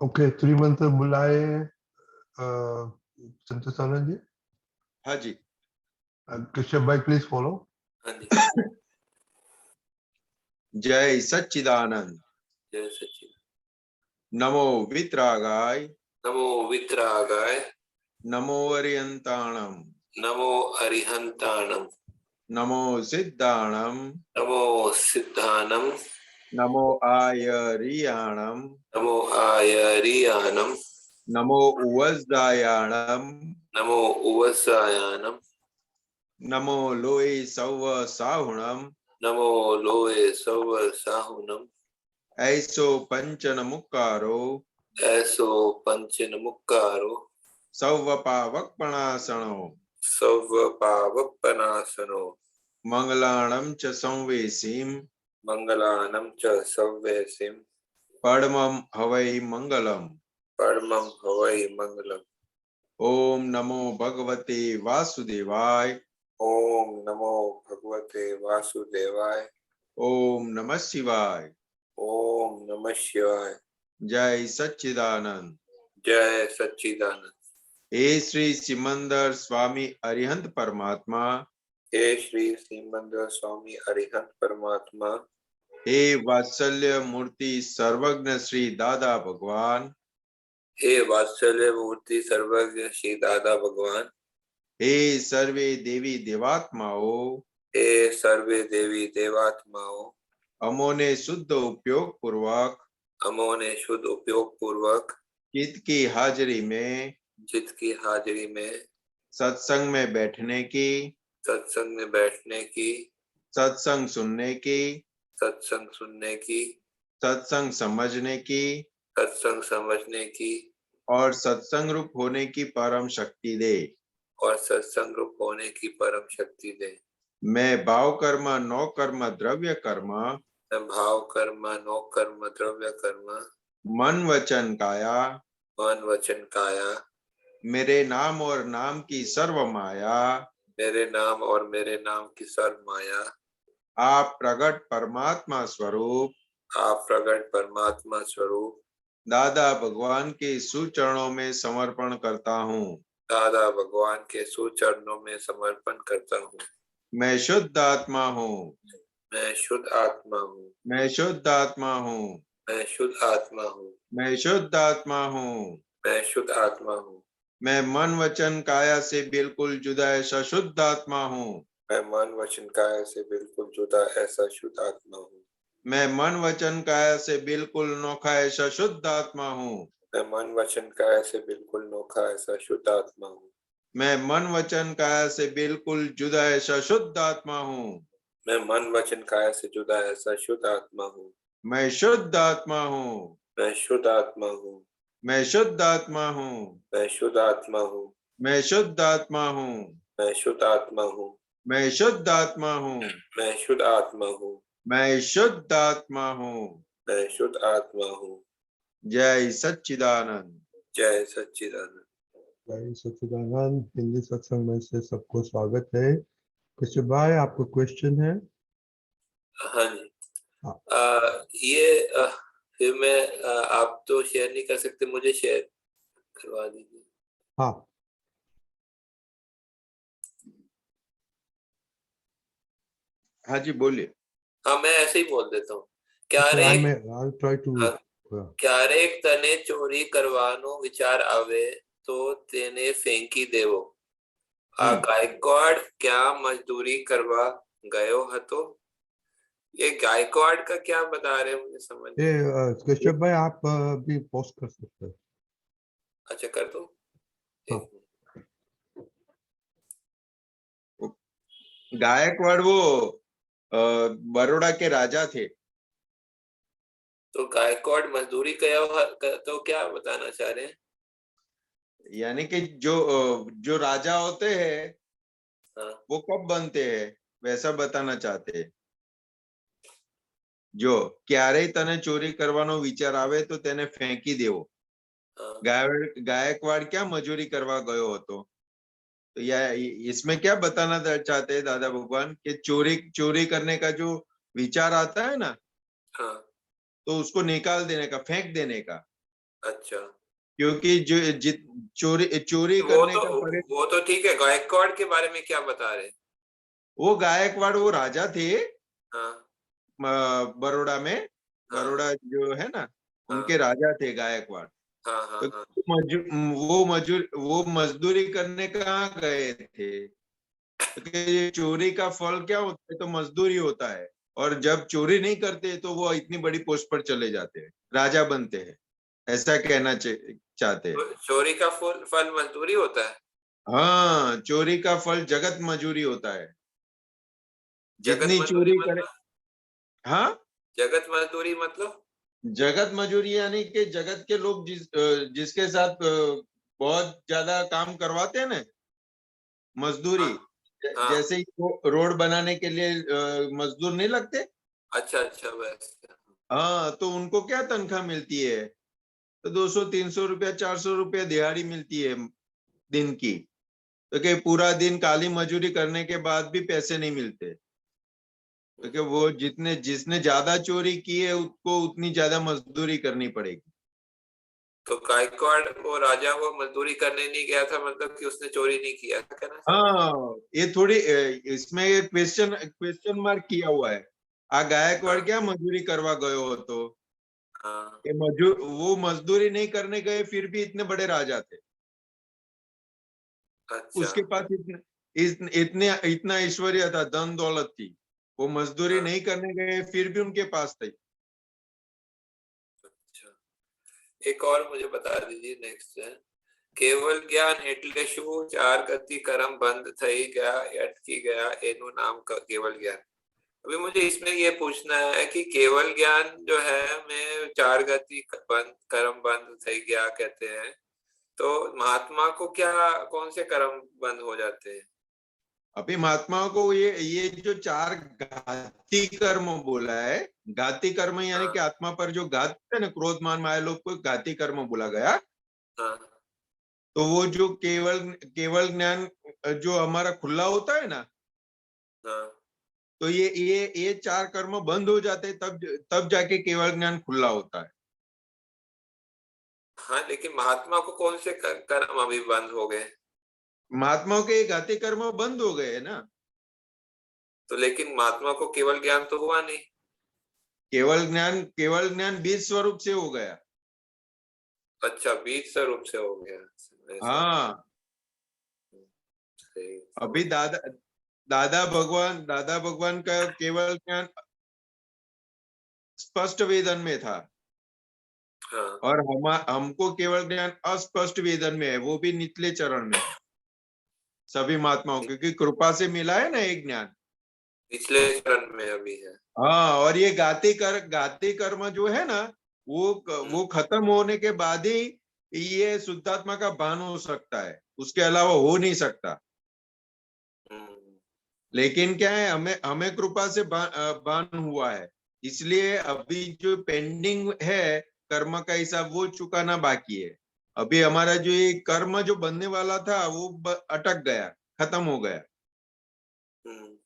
Okay, त्रिमंत्र बुलाए संतोष आनंद जी। हाँ जी। कृष्ण भाई प्लीज फॉलो। हाँ जी। जय सच्चिदानंद। जय सच्चिदानंद। नमो वितरागाय। नमो वितरागाय। नमो अरिहंताणम। नमो अरिहंताणम। नमो सिद्धाणम। नमो सिद्धानम। नमो आयरियाणम। नमो आयरियानम। नमो उवज्जायाणम। नमो उवस्सायानम। नमो लोए सौव साहुणम। नमो लोए सौव साहुनम। ऐसो पंचन मुक्कारो। ऐसो पंचन मुक्कारो। सौव पावकपणासनो। सौव पावपनासनो। मंगलाणम च संवेशीम। मंगलानम च सव्यसिम। परमं हवै मंगलम। परमं हवै मंगलम। ओम नमो भगवते वासुदेवाय। ओम नमो भगवते वासुदेवाय। ओम नमः शिवाय। ओम नमः शिवाय। जय सच्चिदानंद। जय सच्चिदानंद। हे श्री सिमंदर स्वामी अरिहंत परमात्मा। हे श्री सिमंदर स्वामी अरिहंत परमात्मा। हे वात्सल्य मूर्ति सर्वज्ञ श्री दादा भगवान। हे वात्सल्य मूर्ति सर्वज्ञ श्री दादा भगवान। हे सर्वे देवी देवात्माओं। हे सर्वे देवी देवात्माओं। अमोने शुद्ध उपयोग पूर्वक। अमोने शुद्ध उपयोग पूर्वक चित्त की हाजिरी में। चित्त की हाजिरी में सत्संग में बैठने की। सत्संग में बैठने की। सत्संग सुनने की। सत्संग सुनने की। सत्संग समझने की। सत्संग समझने की। और सत्संग रूप होने की परम शक्ति दे। और सत्संग रूप होने की परम शक्ति दे। मैं भाव कर्म नौ कर्म द्रव्य कर्म। भाव कर्म नो कर्म द्रव्य कर्म। मन वचन काया। मन वचन काया। मेरे नाम और नाम की सर्व माया। मेरे नाम और मेरे नाम की सर्व माया। आप प्रगट परमात्मा स्वरूप। आप प्रगट परमात्मा स्वरूप दादा भगवान के सुचरणों में समर्पण करता हूँ। दादा भगवान के सुचरणों में समर्पण करता हूँ। मैं शुद्ध आत्मा हूँ। मैं शुद्ध आत्मा हूँ। मैं शुद्ध आत्मा हूँ। मैं शुद्ध आत्मा हूँ। मैं शुद्ध आत्मा हूँ। मैं शुद्ध आत्मा हूँ। मैं मन वचन काया से बिल्कुल जुदा ऐसा शुद्ध आत्मा हूँ। मैं मन वचन काया से बिल्कुल जुदा ऐसा शुद्ध आत्मा हूँ। मैं मन वचन काया से बिल्कुल नोखा ऐसा शुद्ध आत्मा हूँ। मैं मन वचन काया से बिल्कुल नोखा ऐसा शुद्ध आत्मा हूँ। मैं मन वचन काया से बिल्कुल जुदा ऐसा शुद्ध आत्मा हूँ। मैं मन वचन काया से जुदा ऐसा शुद्ध आत्मा हूँ। मैं शुद्ध आत्मा हूँ। मैं शुद्ध आत्मा हूँ। मैं शुद्ध आत्मा हूँ। मैं शुद्ध आत्मा हूँ। मैं शुद्ध आत्मा हूँ। मैं शुद्ध आत्मा हूँ। मैं शुद्ध आत्मा हूँ। मैं शुद्ध आत्मा हूँ। मैं शुद्ध आत्मा हूँ। मैं शुद्ध आत्मा हूँ। जय सच्चिदानंद। जय सच्चिदानंद। जय सच्चिदानंद। हिंदी सत्संग में से सबको स्वागत है। कृष्ण भाई आपको क्वेश्चन है? हाँ जी। हाँ। ये फिर मैं आप तो शेयर नहीं कर सकते, मुझे शेयर करवा दीजिए। हाँ हाँ जी बोलिए। हाँ मैं ऐसे ही बोल देता हूँ। क्यारेक तने चोरी करवानो विचार आवे तो तेने फेंकी देवो। गायकवाड़ क्या मजदूरी करवा गयो हतो। ये गायकवाड़ का क्या बता रहे हैं, मुझे समझ नहीं। कृष्ण भाई आप भी पोस्ट कर सकते हैं। अच्छा कर दो। हाँ। गायकवाड़ वो बड़ौदा के राजा थे। तो गायकवाड़ मजदूरी कया तो क्या बताना चाह रहे हैं? यानी कि जो राजा होते हैं हाँ। वो कब बनते हैं वैसा बताना चाहते हैं। जो क्यारे तने चोरी करवानो विचार आवे तो तेने फेंकी देवो। हाँ। गायकवाड़ क्या मजूरी करवा गयो હતો। तो या इसमें क्या बताना चाहते हैं दादा भगवान कि चोरी करने का जो विचार आता है ना, हाँ। तो उसको निकाल देने का, फेंक देने का। अच्छा, क्योंकि जो चोरी चोरी करने का पड़े। वो तो ठीक है, गायकवाड़ के बारे में क्या बता रहे? वो गायकवाड़ वो राजा थे हाँ बड़ौदा में। हाँ बड़ौदा जो है ना, हाँ उनके राजा थे गायकवाड़। हाँ हाँ तो हाँ। वो मजदूरी करने कहाँ गए थे? क्योंकि ये चोरी का फल क्या होता है? तो मजदूरी होता है। और जब चोरी नहीं करते तो वो इतनी बड़ी पोस्ट पर चले जाते हैं, राजा बनते हैं, ऐसा कहना चाहते हैं। तो चोरी का फल मजदूरी होता है? हाँ, चोरी का फल जगत मजूरी होता है। जगत जितनी मजदूरी चोरी करे। मतलब? हाँ, जगत मजदूरी मतलब? जगत मजूरी यानी कि जगत के लोग जिसके साथ बहुत ज्यादा काम करवाते हैं ना, मजदूरी। हाँ हाँ। जैसे ही रोड बनाने के लिए मजदूर नहीं लगते। अच्छा अच्छा, वैसे। हाँ, तो उनको क्या तनख्वाह मिलती है? तो 200-300 रुपया 400 रुपया दिहाड़ी मिलती है दिन की। तो क्या पूरा दिन काली मजूरी करने के बाद भी पैसे नहीं मिलते? तो क्या वो जिसने ज्यादा चोरी की है उसको उतनी ज्यादा मजदूरी करनी पड़ेगी। तो गायकवाड़ वो राजा वो मजदूरी करने नहीं गया था, मतलब कि उसने चोरी नहीं किया था, कहना चाह रहे? हाँ, ये थोड़ी इसमें क्वेश्चन क्वेश्चन मार्क किया हुआ है। आ गायकवाड़ हाँ क्या मजदूरी करवा गए हो? तो हाँ। ये वो मजदूरी नहीं करने गए फिर भी इतने बड़े राजा थे। अच्छा। उसके पास इतने इतना ऐश्वर्य था, धन दौलत थी। वो मजदूरी हाँ। नहीं करने गए फिर भी उनके पास थी। अच्छा, एक और मुझे बता दीजिए, नेक्स्ट है। કેવલ જ્ઞાન એટલે શું? ચાર ગતિ કર્મ બંધ થઈ ગયા, અટકી ગયા, એનું નામ કેવल ज्ञान। अभी मुझे इसमें ये पूछना है कि केवल ज्ञान जो है में चार गति बंद कर्म बंद થઈ ગયા कहते हैं, तो महात्मा को क्या कौन से कर्म बंद हो जाते हैं? अभी महात्माओं को ये जो चार घाती कर्म बोला है, घाती कर्म यानी कि हाँ आत्मा पर जो घात है ना, क्रोध मान माया लोभ को घाती कर्म बोला गया। हाँ तो वो जो केवल केवल ज्ञान जो हमारा खुला होता है ना, हाँ तो ये चार कर्म बंद हो जाते हैं, तब जाके केवल ज्ञान खुला होता है। हाँ। लेकिन महात्मा को कौन से कर्म अभी बंद हो गए? महात्माओं के ये घाती कर्म बंद हो गए ना। तो लेकिन महात्मा को केवल ज्ञान तो हुआ नहीं। केवल ज्ञान बीज स्वरूप से हो गया। अच्छा, बीज स्वरूप से हो गया, ऐसा? हाँ, सही, अभी समझ। दादा भगवान का केवल ज्ञान स्पष्ट वेदन में था। हाँ। और हमको केवल ज्ञान अस्पष्ट वेदन में है, वो भी निचले चरण में है। सभी महात्माओं को, क्योंकि कृपा से मिला है ना एक ज्ञान। पिछले चरण में अभी है। हाँ, और ये घाती कर्म जो है ना, वो खत्म होने के बाद ही ये शुद्धात्मा का भान हो सकता है, उसके अलावा हो नहीं सकता। हम्म। लेकिन क्या है, हमें हमें कृपा से भान हुआ है, इसलिए अभी जो पेंडिंग है कर्म का हिसाब वो चुकाना बाकी है। अभी हमारा जो ये कर्म जो बनने वाला था वो अटक गया, खत्म हो गया। हम्म।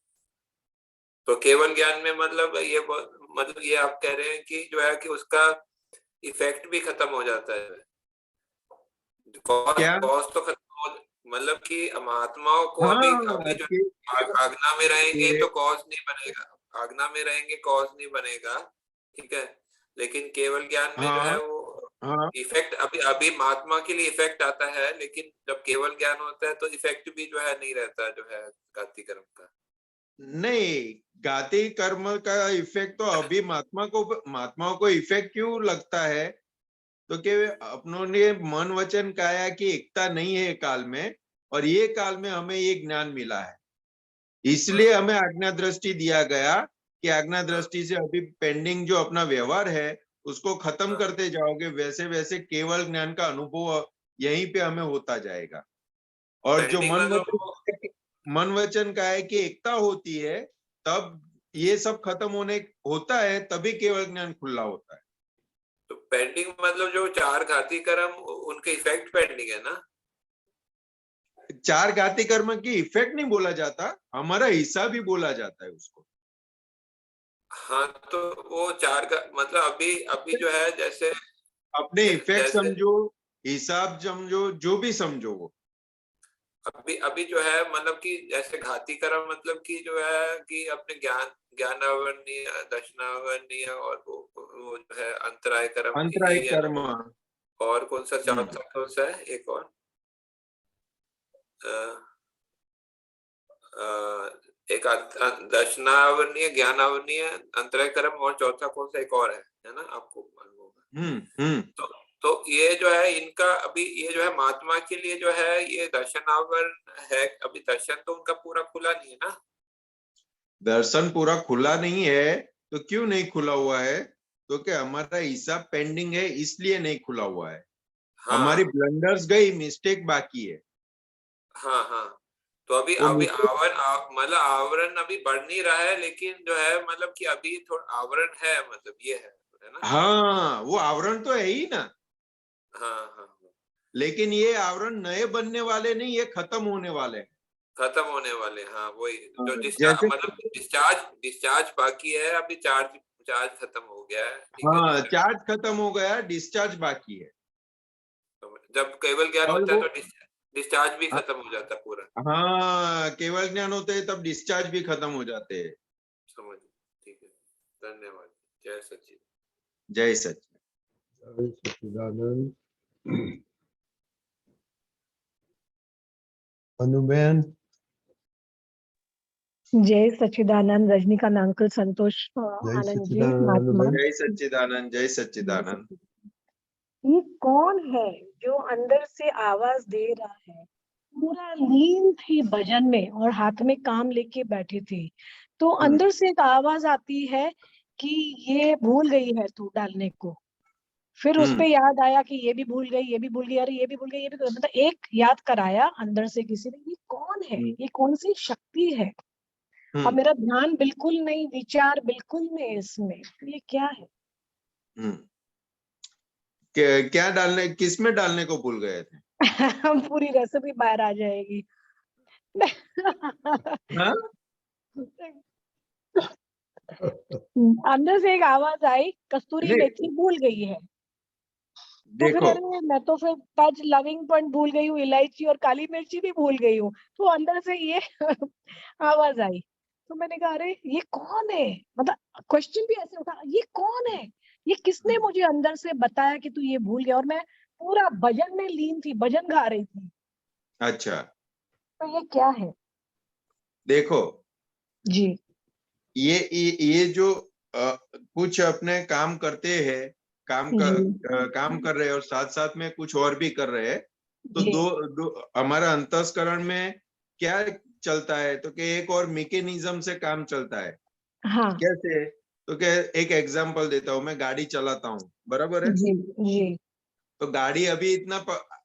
तो केवल ज्ञान में मतलब मतलब ये आप कह रहे हैं कि जो है कि उसका इफेक्ट भी खत्म हो जाता है, कॉज क्या? कॉज तो खत्म हो, मतलब कि महात्माओं को अभी हाँ, अभी जो आज्ञा में रहेंगे तो कॉज नहीं बनेगा, आज्ञा में रहेंगे कॉज नहीं बनेगा, ठीक है। लेकिन केवल ज्ञान में जो है हाँ, वो हाँ, इफेक्ट अभी अभी महात्मा के लिए इफेक्ट आता है, लेकिन जब केवल ज्ञान होता है तो इफेक्ट भी जो है नहीं रहता, जो है घाती कर्म का। नहीं, घाती कर्म का इफेक्ट तो अभी महात्माओं को इफेक्ट क्यों लगता है? तो कि अपनों ने मन वचन काया की एकता नहीं है काल में, और ये काल में हमें ये ज्ञान मिला है, इसलिए हमें आज्ञा दृष्टि दिया गया कि आज्ञा दृष्टि से अभी पेंडिंग जो अपना व्यवहार है उसको खत्म करते जाओगे, वैसे वैसे केवल ज्ञान का अनुभव यहीं पे हमें होता जाएगा। और जो पेंडिंग मतलब मन वचन का है कि एकता होती है, तब ये सब खत्म होता है, तभी केवल ज्ञान खुला होता है। तो पेंडिंग मतलब जो चार घाती कर्म उनके इफेक्ट पेंडिंग है ना? चार घाती कर्म की इफेक्ट नहीं बोला जाता, हमारा हिस्सा भी बोला जाता है उसको। हाँ, तो वो चार का मतलब अभी अभी जो है जैसे अपने इफेक्ट जैसे समझो, हिसाब समझो, जो भी समझो वो। अभी अभी जो है मतलब कि जैसे घाती कर्म मतलब कि जो है कि अपने ज्ञानावरणीय, दशनावरणीय और वो जो है अंतराय कर्म, अंतराय यही है ना। कर्म। और कौन सा चौथा कौन सा है एक और? अ, एक दशनावरणीय, ज्ञानावरणीय, अंतराय कर्म और चौथा कौन सा एक और है ना? आपको मालूम होगा। तो ये जो है इनका अभी ये जो है महात्मा के लिए जो है ये दर्शनावरण है। अभी दर्शन तो उनका पूरा खुला नहीं है ना। दर्शन पूरा खुला नहीं है तो क्यों नहीं खुला हुआ है? तो क्या हमारा हिसाब पेंडिंग है, इसलिए नहीं खुला हुआ है। हमारी हाँ ब्लंडर्स गई, मिस्टेक बाकी है। हाँ हाँ। तो अभी वो अभी मिस्टेक, मतलब आवरण अभी बढ़ नहीं रहा है, लेकिन जो है मतलब कि अभी थोड़ा आवरण है, मतलब ये है ना। हाँ वो आवरण तो है ही ना, हाँ हाँ हाँ। लेकिन ये आवरण नए बनने वाले नहीं, ये खत्म होने वाले हैं। खत्म होने वाले, हाँ वही जो जैसे, मतलब डिस्चार्ज बाकी है अभी। चार्ज चार्ज खत्म हो गया है, ठीक है। हाँ चार्ज खत्म हो गया, डिस्चार्ज बाकी है। जब केवल ज्ञान और होता है वो, तो डिस्चार्ज भी खत्म हो जाता है पूरा। हाँ केवल ज्ञान होते हैं तब डिस्चार्ज भी खत्म हो जाते हैं। समझ, ठीक है, धन्यवाद। जय सचिन। जय सच्चिदानंद। जय सच्चिदानंद। अनुबेन। जय सच्चिदानंद, रजनीकांत अंकल, संतोष जय आनंद जी, सच्चिदानंद महात्मा। अनुबेन। जय सच्चिदानंद, जय जय सच्चिदानंद। सच्चिदानंद। ये कौन है जो अंदर से आवाज दे रहा है? पूरा लीन थी भजन में और हाथ में काम लेके बैठे थे, तो अंदर से एक आवाज आती है कि ये भूल गई है तू डालने को। फिर उस पे याद आया कि ये भी भूल गई, ये भी भूल गई, अरे ये भी भूल गई, ये भी मतलब एक याद कराया अंदर से किसी ने। ये कौन है? ये कौन सी शक्ति है? और मेरा ध्यान बिल्कुल नहीं, विचार बिल्कुल नहीं इसमें, ये क्या है? क्या डालने, किस में डालने को भूल गए थे? पूरी रेसिपी बाहर आ जाएगी। हाँ? अंदर से एक आवाज आई, कस्तूरी नहीं, मेथी भूल गई है। तो फिर देखो, अरे मैं तो फिर तज, लविंग पॉइंट भूल गई हूँ, इलायची और काली मिर्ची भी भूल गई हूँ। तो अंदर से ये आवाज आई। तो मैंने कहा अरे ये कौन है? मतलब क्वेश्चन भी ऐसे उठा, ये कौन है? ये किसने मुझे अंदर से बताया कि तू ये भूल गया? और मैं पूरा भजन में लीन थी, भजन गा रही थी। अच्छा तो ये क्या है? देखो, जी ये जो कुछ अपने काम करते हैं, काम कर रहे हैं और साथ साथ में कुछ और भी कर रहे हैं, तो जी दो हमारा अंतस्करण में क्या चलता है? तो कि एक और मैकेनिज्म से काम चलता है। हाँ कैसे? तो क्या, एक एग्जांपल देता हूँ, मैं गाड़ी चलाता हूँ, बराबर है? जी जी तो गाड़ी अभी इतना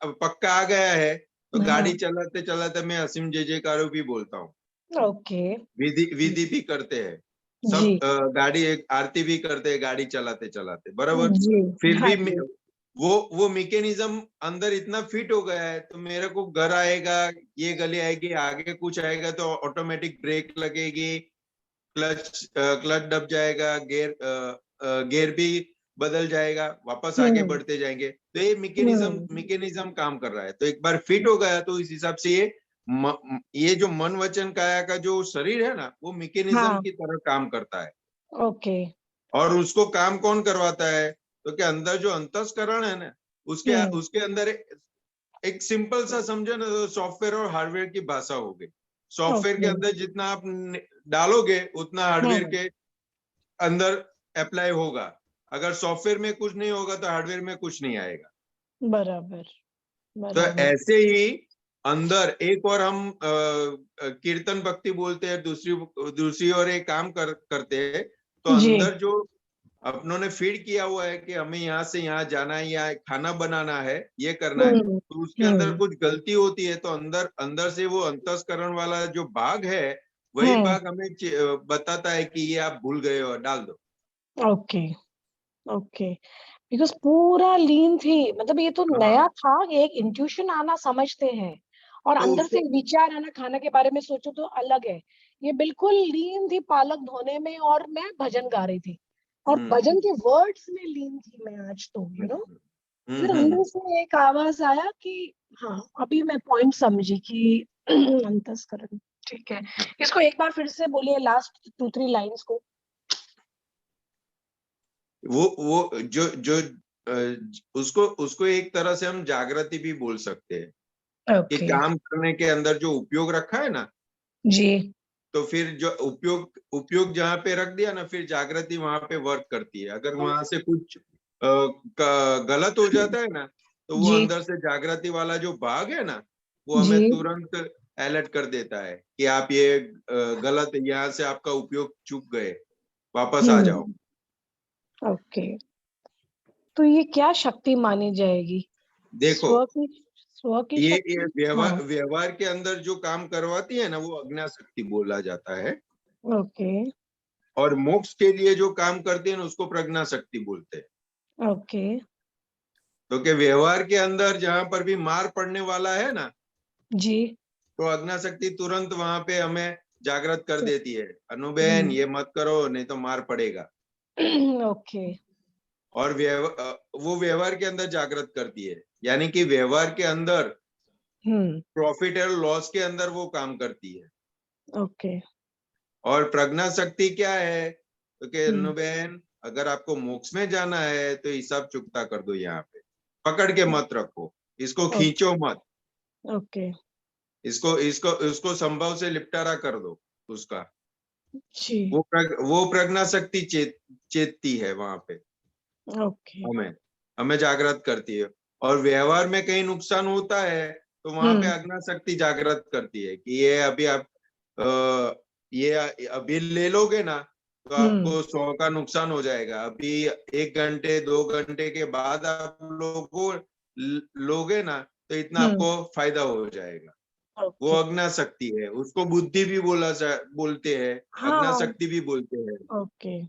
पक्का आ गया है, तो हाँ गाड़ी चलाते चलाते मैं असीम जय जयकारो भी बोलता हूँ, ओके विधि विधि भी करते हैं जी सब, गाड़ी एक आरती भी करते हैं गाड़ी चलाते चलाते, बराबर? जी फिर हाँ भी जी वो मैकेनिज्म अंदर इतना फिट हो गया है, तो मेरे को घर आएगा, ये गली आएगी, आगे कुछ आएगा तो ऑटोमेटिक ब्रेक लगेगी, क्लच दब जाएगा, गियर भी बदल जाएगा, वापस आगे बढ़ते जाएंगे। तो ये मैकेनिज्म काम कर रहा है। तो एक बार फिट हो गया तो इस हिसाब से ये जो मन वचन काया का जो शरीर है ना, वो मैकेनिज्म हाँ की तरह काम करता है। ओके और उसको काम कौन करवाता है? तो क्या अंदर जो अंतस्करण है ना, उसके अंदर एक सिंपल सा समझो ना, तो सॉफ्टवेयर और हार्डवेयर की भाषा हो गई। सॉफ्टवेयर के ओके अंदर जितना आप डालोगे उतना हार्डवेयर हाँ के अंदर अप्लाई होगा। अगर सॉफ्टवेयर में कुछ नहीं होगा तो हार्डवेयर में कुछ नहीं आएगा। बराबर तो बराबर ऐसे ही अंदर एक और हम कीर्तन भक्ति बोलते हैं, दूसरी ओर एक काम करते हैं। तो जी अंदर जो अपनों ने फीड किया हुआ है कि हमें यहाँ से यहाँ जाना है या खाना बनाना है, ये करना है, तो उसके अंदर कुछ गलती होती है, तो अंदर से वो अंतस्करण वाला जो भाग है, वही भाग हमें बताता है कि ये आप भूल गए हो, डाल दो। ओके ओके बिकॉज पूरा लीन थी, मतलब ये तो हाँ, नया था। एक इंट्यूशन आना समझते हैं और तो अंदर उसको, से विचार आना, खाना के बारे में सोचो तो अलग है। ये बिल्कुल लीन थी पालक धोने में और मैं भजन गा रही थी और भजन के वर्ड्स में लीन थी मैं आज तो, यू नो। फिर अंदर से एक आवाज आया कि हाँ, अभी मैं पॉइंट समझी कि अंतस्करण। ठीक है, इसको एक बार फिर से बोलिए, लास्ट 2-3 लाइंस को। वो जो जो उसको उसको एक तरह से हम जागृति भी बोल सकते हैं कि ओके काम करने के अंदर जो उपयोग रखा है ना, जी। तो फिर जो उपयोग जहाँ पे रख दिया ना, फिर जागृति वहां पे वर्क करती है। अगर वहां से कुछ गलत हो जाता है ना, तो वो जी अंदर से जागृति वाला जो भाग है ना, वो जी। हमें तुरंत अलर्ट कर देता है कि आप ये गलत, यहाँ से आपका उपयोग चूक गए, वापस आ जाओ। ओके, तो ये क्या शक्ति मानी जाएगी? देखो, स्व की ये शक्ति। हाँ, व्यवहार के अंदर जो काम करवाती है ना, वो अज्ञा शक्ति बोला जाता है। ओके और मोक्ष के लिए जो काम करती है ना, उसको प्रज्ञा शक्ति बोलते हैं। ओके तो कि व्यवहार के अंदर जहां पर भी मार पड़ने वाला है ना, जी। तो अज्ञा शक्ति तुरंत वहां पे हमें जागृत कर देती है, अनुबेन ये मत करो नहीं तो मार पड़ेगा। ओके। और वो व्यवहार के अंदर जागृत करती है, यानी कि व्यवहार के अंदर प्रॉफिट और लॉस के अंदर वो काम करती है। ओके। और प्रज्ञा शक्ति क्या है, तो कि अनुबेन अगर आपको मोक्ष में जाना है तो हिसाब चुकता कर दो, यहाँ पे पकड़ के मत रखो, इसको खींचो मत, ओके इसको इसको इसको संभव से लिपटारा कर दो उसका। जी। वो प्रज्ञा शक्ति चेतती है वहां पे, ओके। हमें हमें जागृत करती है। और व्यवहार में कहीं नुकसान होता है तो वहां पे अज्ञा शक्ति जागृत करती है कि ये अभी आप ये अभी ले लोगे ना, तो आपको 100 का नुकसान हो जाएगा। अभी 1 घंटे 2 घंटे के बाद आप लोगे ना, तो इतना आपको फायदा हो जाएगा। वो ओके। अज्ञा शक्ति है, उसको बुद्धि भी बोलते हैं, अज्ञा हाँ। शक्ति भी बोलते हैं। ओके,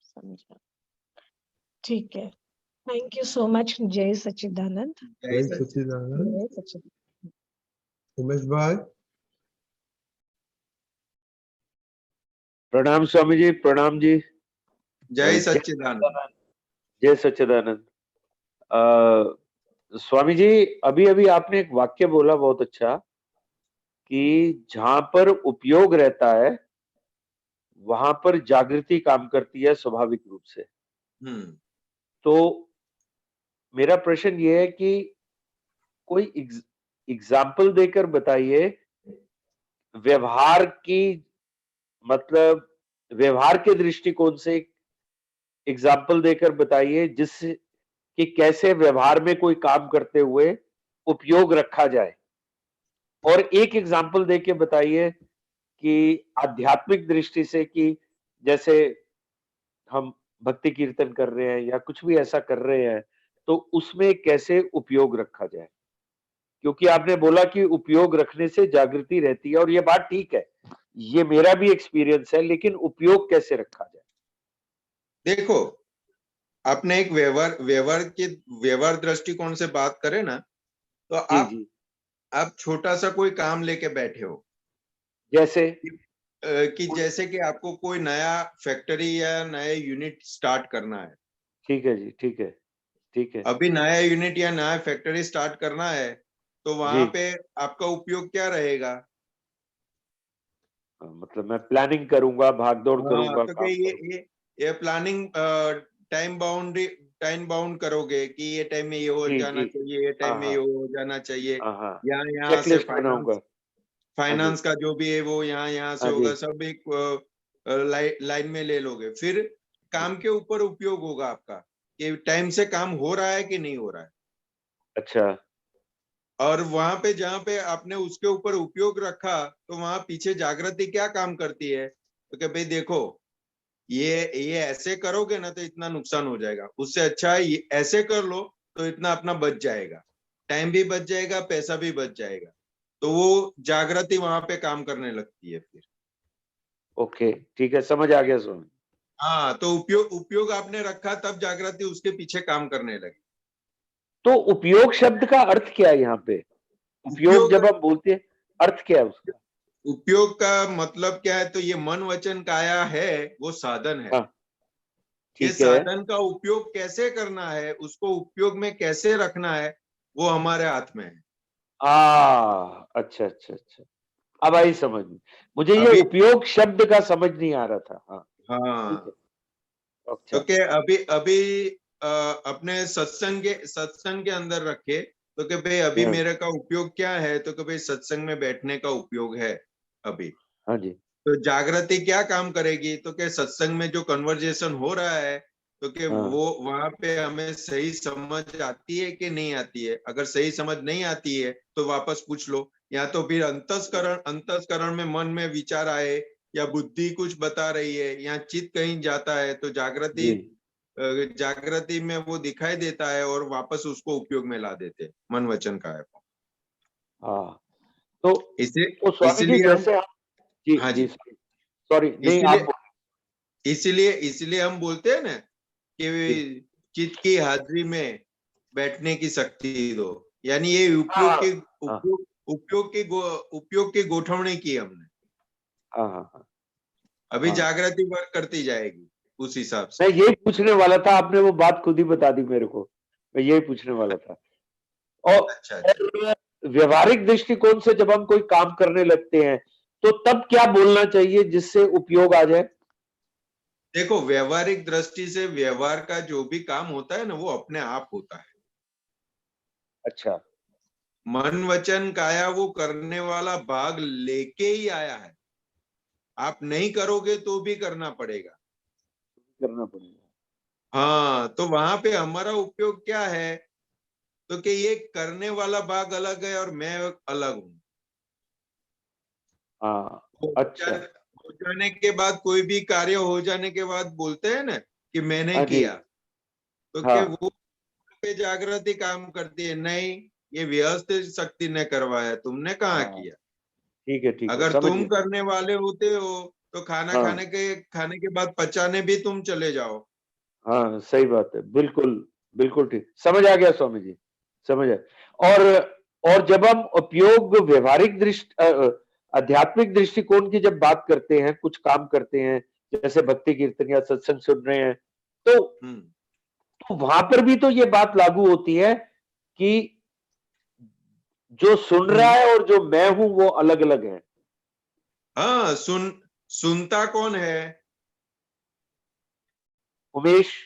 समझा। ठीक है, थैंक यू सो मच। जय सच्चिदानंद। जय सच्चिदानंद। जय सच्चिदानंद। उमेश भाई। प्रणाम स्वामी जी, प्रणाम जी। जय सच्चिदानंद। जय सच्चिदानंद। स्वामी जी, अभी अभी आपने एक वाक्य बोला बहुत अच्छा कि जहां पर उपयोग रहता है वहां पर जागृति काम करती है स्वाभाविक रूप से। तो मेरा प्रश्न ये है कि कोई एग्जाम्पल देकर बताइए, व्यवहार की मतलब व्यवहार के दृष्टिकोण से एग्जाम्पल देकर बताइए जिससे कि कैसे व्यवहार में कोई काम करते हुए उपयोग रखा जाए। और एक एग्जाम्पल देके बताइए कि आध्यात्मिक दृष्टि से कि जैसे हम भक्ति कीर्तन कर रहे हैं या कुछ भी ऐसा कर रहे हैं, तो उसमें कैसे उपयोग रखा जाए। क्योंकि आपने बोला कि उपयोग रखने से जागृति रहती है और ये बात ठीक है, ये मेरा भी एक्सपीरियंस है, लेकिन उपयोग कैसे रखा जाए। देखो, आपने एक व्यवहार दृष्टिकोण से बात करें ना, तो जी आप छोटा सा कोई काम लेके बैठे हो, जैसे कि जैसे कि आपको कोई नया फैक्ट्री या नया यूनिट स्टार्ट करना है। ठीक है जी, ठीक है, ठीक है अभी नया यूनिट या नया फैक्ट्री स्टार्ट करना है, तो वहां जी। पे आपका उपयोग क्या रहेगा? मतलब मैं प्लानिंग करूंगा, भागदौड़ करूंगा, तो काम क्या करूंगा। ये प्लानिंग टाइम बाउंड करोगे कि ये टाइम में ये हो जी जाना जी। चाहिए, ये हाँ टाइम में ये हाँ हो जाना चाहिए। हाँ हाँ। यहाँ से चेकलिस्ट बनाऊंगा। हाँ जी। फाइनेंस का जो भी है वो यहाँ से हाँ जी। होगा, सब एक लाइन में ले लोगे। फिर काम के ऊपर उपयोग होगा आपका कि टाइम से काम हो रहा है कि नहीं हो रहा है। अच्छा। और वहां पे जहाँ पे आपने उसके ऊपर उपयोग रखा, तो वहां पीछे जागृति क्या काम करती है, तो कि भाई देखो, ये ऐसे करोगे ना तो इतना नुकसान हो जाएगा, उससे अच्छा है ये ऐसे कर लो तो इतना अपना बच जाएगा, टाइम भी बच जाएगा, पैसा भी बच जाएगा। तो वो जागृति वहां पे काम करने लगती है फिर। ओके, ठीक है, समझ आ गया स्वामी। हाँ, तो उपयोग आपने रखा, तब जागृति उसके पीछे काम करने लगी। तो उपयोग शब्द का अर्थ क्या है यहाँ पे? उपयोग जब हम बोलते हैं, अर्थ क्या है उसका? उपयोग का मतलब क्या है, तो ये मन वचन काया है, वो साधन है। हाँ। ये ठीक है। साधन का उपयोग कैसे करना है, उसको उपयोग में कैसे रखना है, वो हमारे हाथ में है। अच्छा अच्छा अच्छा, अब आई समझ में। मुझे ये अभी उपयोग शब्द का समझ नहीं आ रहा था। हाँ ठीक हाँ, है। अच्छा। तो क्या अभी अभी अपने सत्संग के अंदर रखे, तो कि भाई अभी हाँ मेरे का उपयोग क्या है, तो कि भाई सत्संग में बैठने का उपयोग है अभी। हाँ जी। तो जागृति क्या काम करेगी, तो क्या सत्संग में जो कन्वर्जेशन हो रहा है, तो कि हाँ वो वहां पे हमें सही समझ आती है कि नहीं आती है। अगर सही समझ नहीं आती है तो वापस पूछ लो, या तो फिर अंतस्करण में मन में विचार आए, या बुद्धि कुछ बता रही है, या चित्त कहीं जाता है, तो जी। जागृति में वो दिखाई देता है और वापस उसको उपयोग में ला देते हैं, मन वचन काया को। हाँ तो इसे स्वामी जी इसलिए हम, जैसे जी हाँ जी जी, सॉरी नहीं आप इसीलिए इसलिए हम बोलते हैं ना जी। कि चित्त की हाजिरी में बैठने की शक्ति दो, यानी ये हाँ हाँ उपयोग की गोठवणी की हमने। हाँ हाँ हाँ अभी हाँ। जागृति वर्क करती जाएगी उस हिसाब मैं से। यही पूछने वाला था, आपने वो बात खुद ही बता दी मेरे को। मैं यही पूछने वाला था। और अच्छा अच्छा, व्यवहारिक दृष्टिकोण से जब हम कोई काम करने लगते हैं तो तब क्या बोलना चाहिए जिससे उपयोग आ जाए? देखो व्यवहारिक दृष्टि से व्यवहार का जो भी काम होता है ना, वो अपने आप होता है। अच्छा। मन वचन काया वो करने वाला भाग लेके ही आया है, आप नहीं करोगे तो भी करना पड़ेगा। करना पड़ेगा। हाँ, तो वहां पे हमारा उपयोग क्या है, तो कि ये करने वाला भाग अलग है और मैं अलग हूँ। हाँ। तो अच्छा। हो जाने के बाद, कोई भी कार्य हो जाने के बाद बोलते हैं ना कि मैंने हाँ जी। किया, तो क्या हाँ वो पे जागृति काम करती है, नहीं ये व्यवस्थित शक्ति ने करवाया, तुमने कहाँ हाँ किया। ठीक है अगर समझ तुम गया। करने वाले होते हो तो खाना हाँ खाने के बाद पचाने भी तुम चले जाओ। हाँ सही बात है, बिल्कुल बिल्कुल ठीक समझ आ गया स्वामी जी, समझ आया। और जब हम उपयोग व्यवहारिक आध्यात्मिक दृष्टिकोण की जब बात करते हैं, कुछ काम करते हैं, जैसे भक्ति कीर्तन या सत्संग सुन रहे हैं, तो हम्म, वहां पर भी तो ये बात लागू होती है कि जो सुन रहा है और जो मैं हूं वो अलग अलग है। हाँ, सुनता कौन है, उमेश।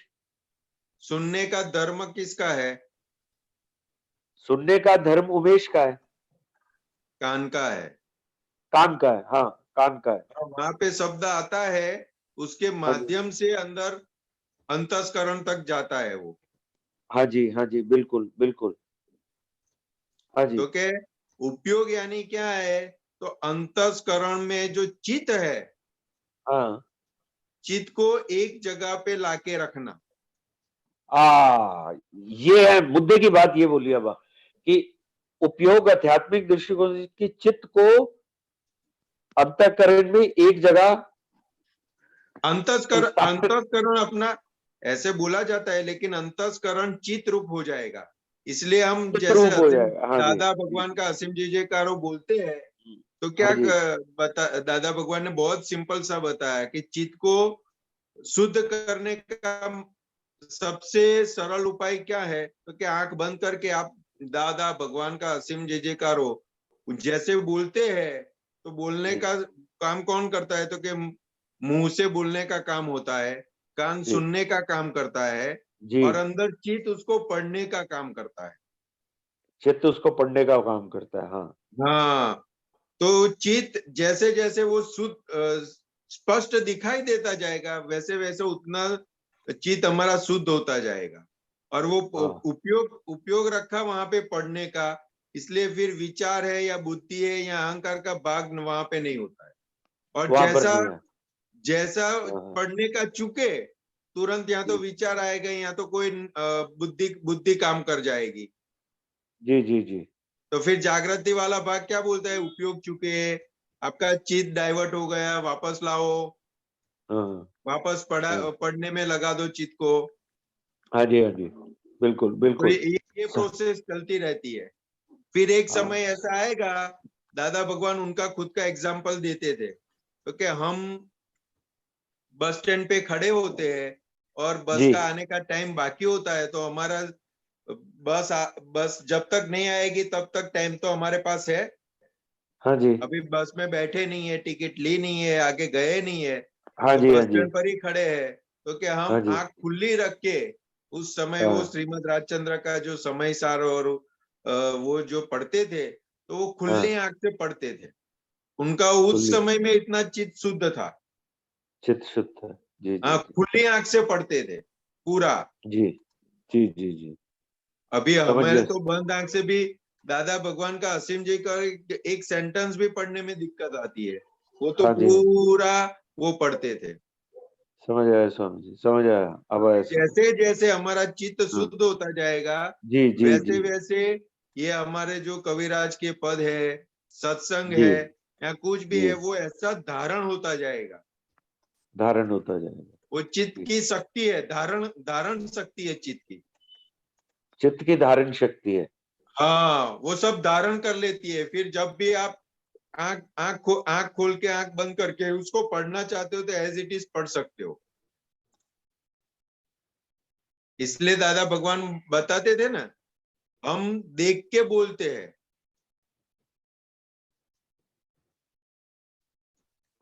सुनने का धर्म किसका है, सुनने का धर्म उमेश का है। कान का है। कान का है, हाँ कान का है। और वहां पे शब्द आता है, उसके हाँ जी माध्यम से अंदर अंतस्करण तक जाता है वो। हाँ जी बिल्कुल बिल्कुल। हाँ जी। तो क्या उपयोग यानी क्या है, तो अंतस्करण में जो चित्त है, हाँ। चित्त को एक जगह पे लाके रखना। ये है मुद्दे की बात, ये बोलिए अब आप, कि उपयोग आध्यात्मिक दृष्टिकोण से कि चित्त को अंतःकरण में एक जगह स्थापित। अंतस्करण अपना ऐसे बोला जाता है, लेकिन अंतस्करण चित्त रूप हो जाएगा। इसलिए हम चित्त जैसे रूप हो जाएगा। हाँ जी दादा भगवान का असीम जय जयकारो बोलते हैं, तो हाँ क्या जी दादा भगवान ने बहुत सिंपल सा बताया कि चित्त को शुद्ध करने का सबसे सरल उपाय क्या है, तो क्या आंख बंद करके आप दादा भगवान का असीम जय जयकार हो जैसे बोलते हैं, तो बोलने जी का काम कौन करता है, तो कि मुंह से बोलने का काम होता है, कान जी सुनने का काम करता है, जी। और अंदर चित्त उसको पढ़ने का काम करता है। चित्त उसको पढ़ने का काम करता है। हाँ हाँ, तो चित्त जैसे जैसे वो शुद्ध स्पष्ट दिखाई देता जाएगा, वैसे वैसे उतना चित्त हमारा शुद्ध होता जाएगा। और वो हाँ उपयोग रखा वहां पे पढ़ने का, इसलिए फिर विचार है या बुद्धि है या अहंकार का भाग वहां पे नहीं होता है। और वहां पर जैसा नहीं है। जैसा हाँ, पढ़ने का चुके, तुरंत या तो जी विचार आएगा या तो कोई बुद्धि बुद्धि काम कर जाएगी। जी जी जी। तो फिर जागृति वाला भाग क्या बोलता है, उपयोग चुके, आपका चित्त डाइवर्ट हो गया, वापस लाओ, हाँ वापस हाँ पढ़ने में लगा दो चित्त को। हाँ जी हाँ जी बिल्कुल तो बिल्कुल। ये प्रोसेस चलती रहती है। फिर एक हाँ समय ऐसा आएगा, दादा भगवान उनका खुद का एग्जाम्पल देते थे, तो क्या हम बस स्टैंड पे खड़े होते हैं और बस जी। का आने का टाइम बाकी होता है, तो हमारा बस जब तक नहीं आएगी तब तक टाइम तो हमारे पास है। हाँ जी। अभी बस में बैठे नहीं है, टिकट ली नहीं है, आगे गए नहीं है, हाँ तो जी। हाँ बस जी। स्टैंड पर ही खड़े हैं, तो क्या हाँ हम जी। आंख खुली रख के उस समय वो हाँ। श्रीमद राजचंद्र का जो समय सार और वो जो पढ़ते थे, तो वो खुली हाँ। आंख से पढ़ते थे। उनका उस खुली समय में इतना चित्त शुद्ध था। चित्त शुद्ध है। जी जी हाँ, जी खुली आंख से पढ़ते थे पूरा। जी जी जी जी। अभी समझ हमारे गया। तो बंद आंख से भी दादा भगवान का असीम जी का एक सेंटेंस भी पढ़ने में दिक्कत आती है। वो तो हाँ जी। पूरा वो पढ़ते थे। समझ आया स्वामी जी, समझ आया, अब आया समझ। जैसे जैसे हमारा चित्त हाँ। शुद्ध होता जाएगा, जी जी वैसे जी वैसे ये हमारे जो कविराज के पद है, सत्संग जी है या कुछ भी जी। है, वो ऐसा धारण होता जाएगा। धारण होता जाएगा। वो चित्त जी। की शक्ति है, धारण धारण शक्ति है चित्त की। चित्त की धारण शक्ति है। हाँ, वो सब धारण कर लेती है। फिर जब भी आप आंख खोल के आंख बंद करके उसको पढ़ना चाहते हो तो एज इट इज पढ़ सकते हो। इसलिए दादा भगवान बताते थे ना, हम देख के बोलते हैं।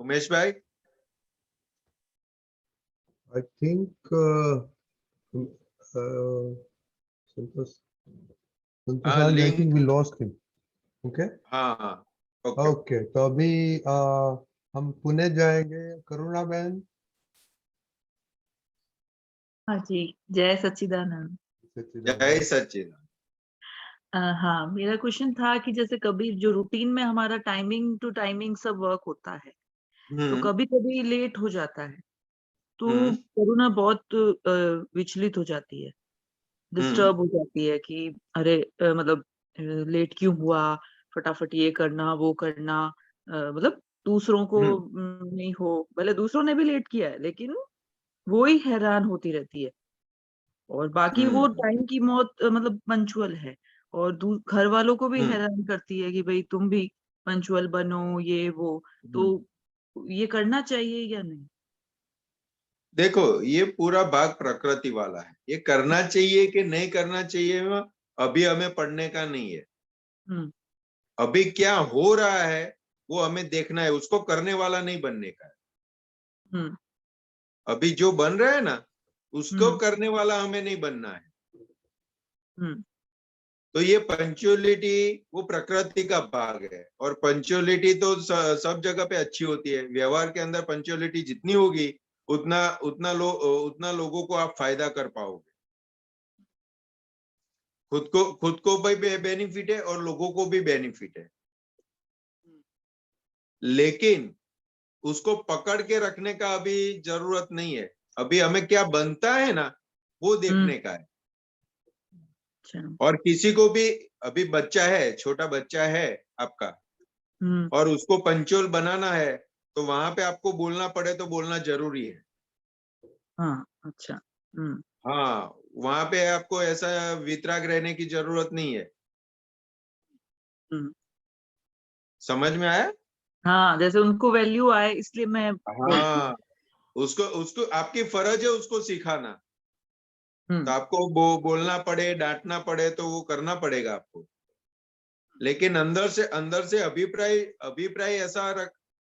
उमेश भाई, I think Santosh, हाँ Santosh, I think link, we lost him. Okay. हाँ हाँ, ओके। ओके, तो अभी हम पुणे जाएंगे। करुणा बहन, हाँ जी, जय सच्चिदानंद। जय सच्चिदानंद। सच्चिदानंद। हाँ, मेरा क्वेश्चन था कि जैसे कभी जो रूटीन में हमारा टाइमिंग टू टाइमिंग सब वर्क होता है, तो कभी कभी लेट हो जाता है, तो करुणा बहुत विचलित हो जाती है, डिस्टर्ब हो जाती है कि अरे मतलब लेट क्यों हुआ, फटाफट ये करना वो करना, मतलब दूसरों को नहीं हो, भले दूसरों ने भी लेट किया है लेकिन वो ही हैरान होती रहती है, और बाकी वो टाइम की मौत मतलब पंचुअल है, और घर वालों को भी हैरान करती है कि भाई तुम भी पंचुअल बनो, ये वो, तो ये करना चाहिए या नहीं? देखो, ये पूरा भाग प्रकृति वाला है। ये करना चाहिए कि नहीं करना चाहिए अभी हमें पढ़ने का नहीं है। हम्म अभी क्या हो रहा है वो हमें देखना है, उसको करने वाला नहीं बनने का है। हम्म अभी जो बन रहा है ना, उसको हम्म करने वाला हमें नहीं बनना है। हम्म तो ये पंचुअलिटी वो प्रकृति का भाग है, और पंचुअलिटी तो सब जगह पे अच्छी होती है। व्यवहार के अंदर पंचुअलिटी जितनी होगी उतना उतना लोगों को आप फायदा कर पाओगे। खुद को भी बेनिफिट है और लोगों को भी बेनिफिट है। लेकिन उसको पकड़ के रखने का अभी जरूरत नहीं है। अभी हमें क्या बनता है ना, वो देखने का है। अच्छा। और किसी को भी, अभी बच्चा है, छोटा बच्चा है आपका, और उसको पंचुअल बनाना है, तो वहां पे आपको बोलना पड़े तो बोलना जरूरी है। हाँ, अच्छा। हाँ, वहां पे आपको ऐसा वितराग रहने की जरूरत नहीं है। हम्म समझ में आया? हाँ, जैसे उनको वैल्यू आए इसलिए मैं बोलती हूँ। हाँ, उसको उसको आपकी फर्ज है उसको सिखाना। तो हम्म आपको बोलना पड़े, डांटना पड़े, तो वो करना पड़ेगा आपको। लेकिन अंदर से अभिप्राय अभिप्राय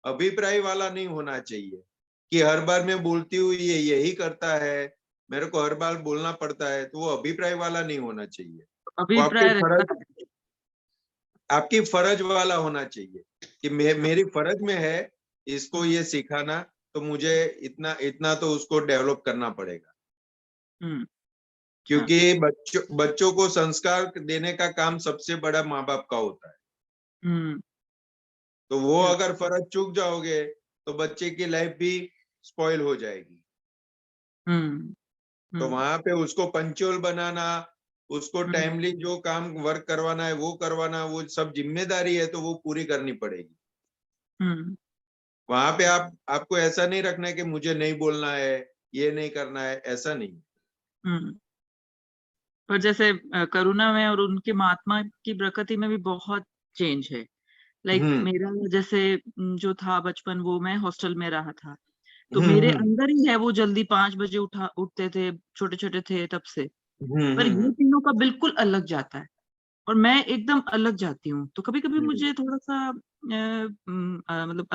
अभिप्राय वाला नहीं होना चाहिए कि हर बार मैं बोलती हूँ ये यही करता है, मेरे को हर बार बोलना पड़ता है, तो वो अभिप्राय वाला नहीं होना चाहिए। वो अभिप्राय रहता है। आपकी फर्ज वाला होना चाहिए कि मेरी फर्ज में है इसको ये सिखाना, तो मुझे इतना इतना तो उसको डेवलप करना पड़ेगा। हाँ, क्योंकि बच्चों को संस्कार देने का काम सबसे बड़ा माँ बाप का होता है। हम्म तो वो अगर फर्ज चूक जाओगे तो बच्चे की लाइफ भी स्पॉइल हो जाएगी। हम्म तो वहां पे उसको पंक्चुअल बनाना, उसको हम्म टाइमली जो काम वर्क करवाना है वो करवाना, वो सब जिम्मेदारी है, तो वो पूरी करनी पड़ेगी। हम्म वहां पे आपको ऐसा नहीं रखना है कि मुझे नहीं बोलना है, ये नहीं करना है, ऐसा नहीं। हम्म पर जैसे करुणा में और उनके महात्मा की प्रकृति में भी बहुत चेंज है। लाइक हम्म मेरा जैसे जो था बचपन, वो मैं हॉस्टल में रहा था, तो मेरे अंदर ही है वो, जल्दी 5 बजे उठते थे, छोटे छोटे थे तब से। पर ये तीनों का बिल्कुल अलग जाता है और मैं एकदम अलग जाती हूँ। तो कभी कभी मुझे थोड़ा सा मतलब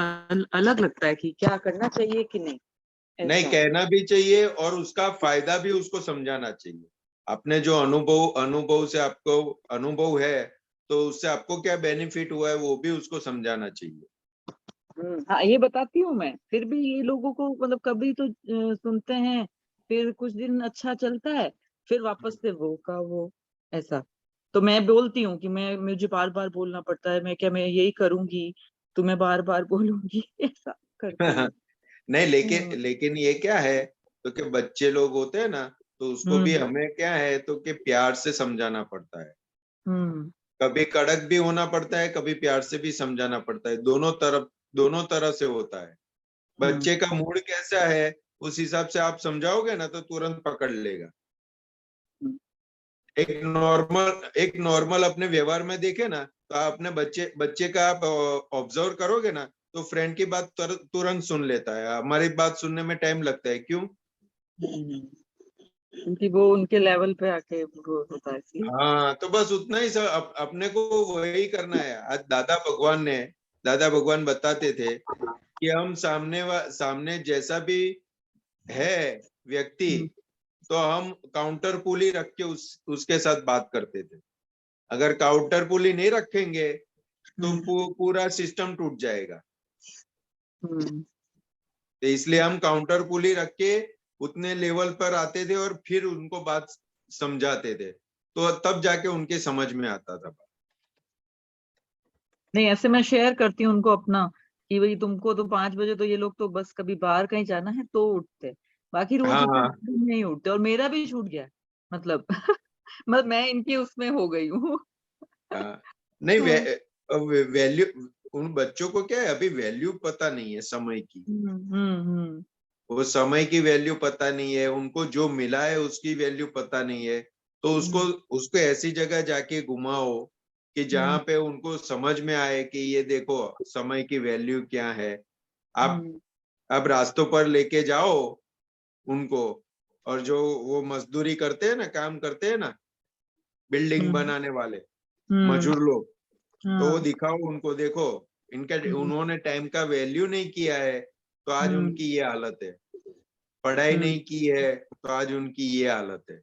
अलग लगता है कि क्या करना चाहिए कि नहीं। नहीं, ऐसा। कहना भी चाहिए और उसका फायदा भी उसको समझाना चाहिए। अपने जो अनुभव से आपको अनुभव है, तो उससे आपको क्या बेनिफिट हुआ है वो भी उसको समझाना चाहिए। हाँ, ये बताती हूँ मैं। फिर भी ये लोगों को मतलब कभी तो सुनते हैं, फिर कुछ दिन अच्छा चलता है, फिर वापस से वो का वो, ऐसा। तो मैं बोलती हूँ कि मुझे बार बार बोलना पड़ता है, मैं यही करूंगी तो मैं बार बार बोलूंगी ऐसा करती हूँ। नहीं, हम्म, लेकिन ये क्या है, तो कि बच्चे लोग होते हैं ना, तो उसको भी हम्म, हमें क्या है, तो कि प्यार से समझाना पड़ता है। हम्म, कभी कड़क भी होना पड़ता है, कभी प्यार से भी समझाना पड़ता है। दोनों तरह से होता है। हम्म, बच्चे का मूड कैसा है, उस हिसाब से आप समझाओगे ना, तो तुरंत पकड़ लेगा। हम्म, एक नॉर्मल अपने व्यवहार में देखे ना, तो अपने बच्चे का आप ऑब्जर्व करोगे ना, तो फ्रेंड की बात तुरंत सुन लेता है। हमारी बात सुनने में टाइम लगता है, क्यों? हम्म। क्योंकि वो उनके लेवल पे आके वो होता है इसलिए। हाँ, तो बस उतना ही सब अपने को वही करना है। आज दादा भगवान बताते थे कि हम सामने जैसा भी है व्यक्ति, हम्म, तो हम काउंटर पुली रख के उसके साथ बात करते थे। अगर काउंटर पुली नहीं रखेंगे, तो हम्म, पूरा सिस्टम टूट जाएगा। हम्म, तो इसलिए हम काउंटर पुली रख के उतने लेवल पर आते थे और फिर उनको बात समझाते थे, तो तब जाके उनके समझ में आता था। नहीं, ऐसे मैं शेयर करती हूँ उनको अपना, कि भाई तुमको तो 5 बजे तो ये लोग तो बस कभी बाहर कहीं जाना है तो उठते, बाकी रोज हाँ, इतने हाँ, जल्दी नहीं उठते। और मेरा भी छूट गया है, मतलब मतलब मैं इनके उसमें हो गई हूँ। हाँ। नहीं, तो वैल्यू, उन बच्चों को क्या है, अभी वैल्यू पता नहीं है समय की। हम्म, वो समय की वैल्यू पता नहीं है, उनको जो मिला है उसकी वैल्यू पता नहीं है। तो उसको हम्म, उसको ऐसी जगह जाके घुमाओ कि जहाँ हम्म, पे उनको समझ में आए कि ये देखो समय की वैल्यू क्या है। आप हम्म, अब रास्तों पर लेके जाओ उनको, और जो वो मजदूरी करते हैं ना, काम करते हैं ना, बिल्डिंग हम्म, बनाने वाले हम्म, मजदूर लोग, तो वो हाँ, दिखाओ उनको, देखो इनका हम्म, उन्होंने टाइम का वैल्यू नहीं किया है, तो आज हम्म, उनकी ये हालत है। पढ़ाई हम्म, नहीं की है, तो आज उनकी ये हालत है।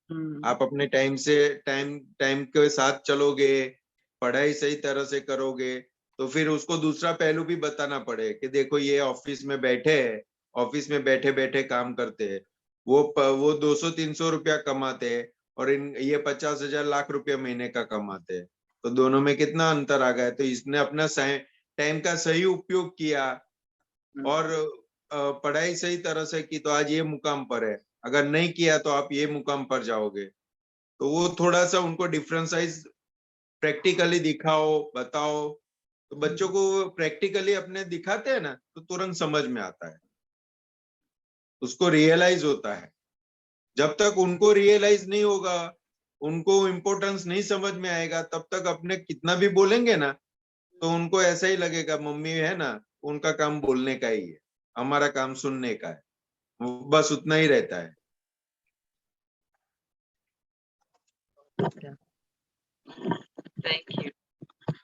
हम्म, आप अपने टाइम टाइम के साथ चलोगे, पढ़ाई सही तरह से करोगे, तो फिर उसको दूसरा पहलू भी बताना पड़े कि देखो ये ऑफिस में बैठे बैठे काम करते हैं। वो 200-300 रुपया कमाते हैं, और ये 50,000 लाख रुपया महीने का कमाते हैं। तो दोनों में कितना अंतर आ गया है। तो इसने अपना टाइम का सही उपयोग किया और पढ़ाई सही तरह से की, तो आज ये मुकाम पर है। अगर नहीं किया तो आप ये मुकाम पर जाओगे। तो वो थोड़ा सा उनको डिफरेंसाइज प्रैक्टिकली दिखाओ, बताओ। तो बच्चों को प्रैक्टिकली अपने दिखाते हैं ना, तो तुरंत समझ में आता है, उसको रियलाइज होता है। जब तक उनको रियलाइज नहीं होगा, उनको इम्पोर्टेंस नहीं समझ में आएगा, तब तक अपने कितना भी बोलेंगे ना, तो उनको ऐसा ही लगेगा मम्मी है ना, उनका काम बोलने का ही है, हमारा काम सुनने का है। वो बस उतना ही रहता है। Thank you.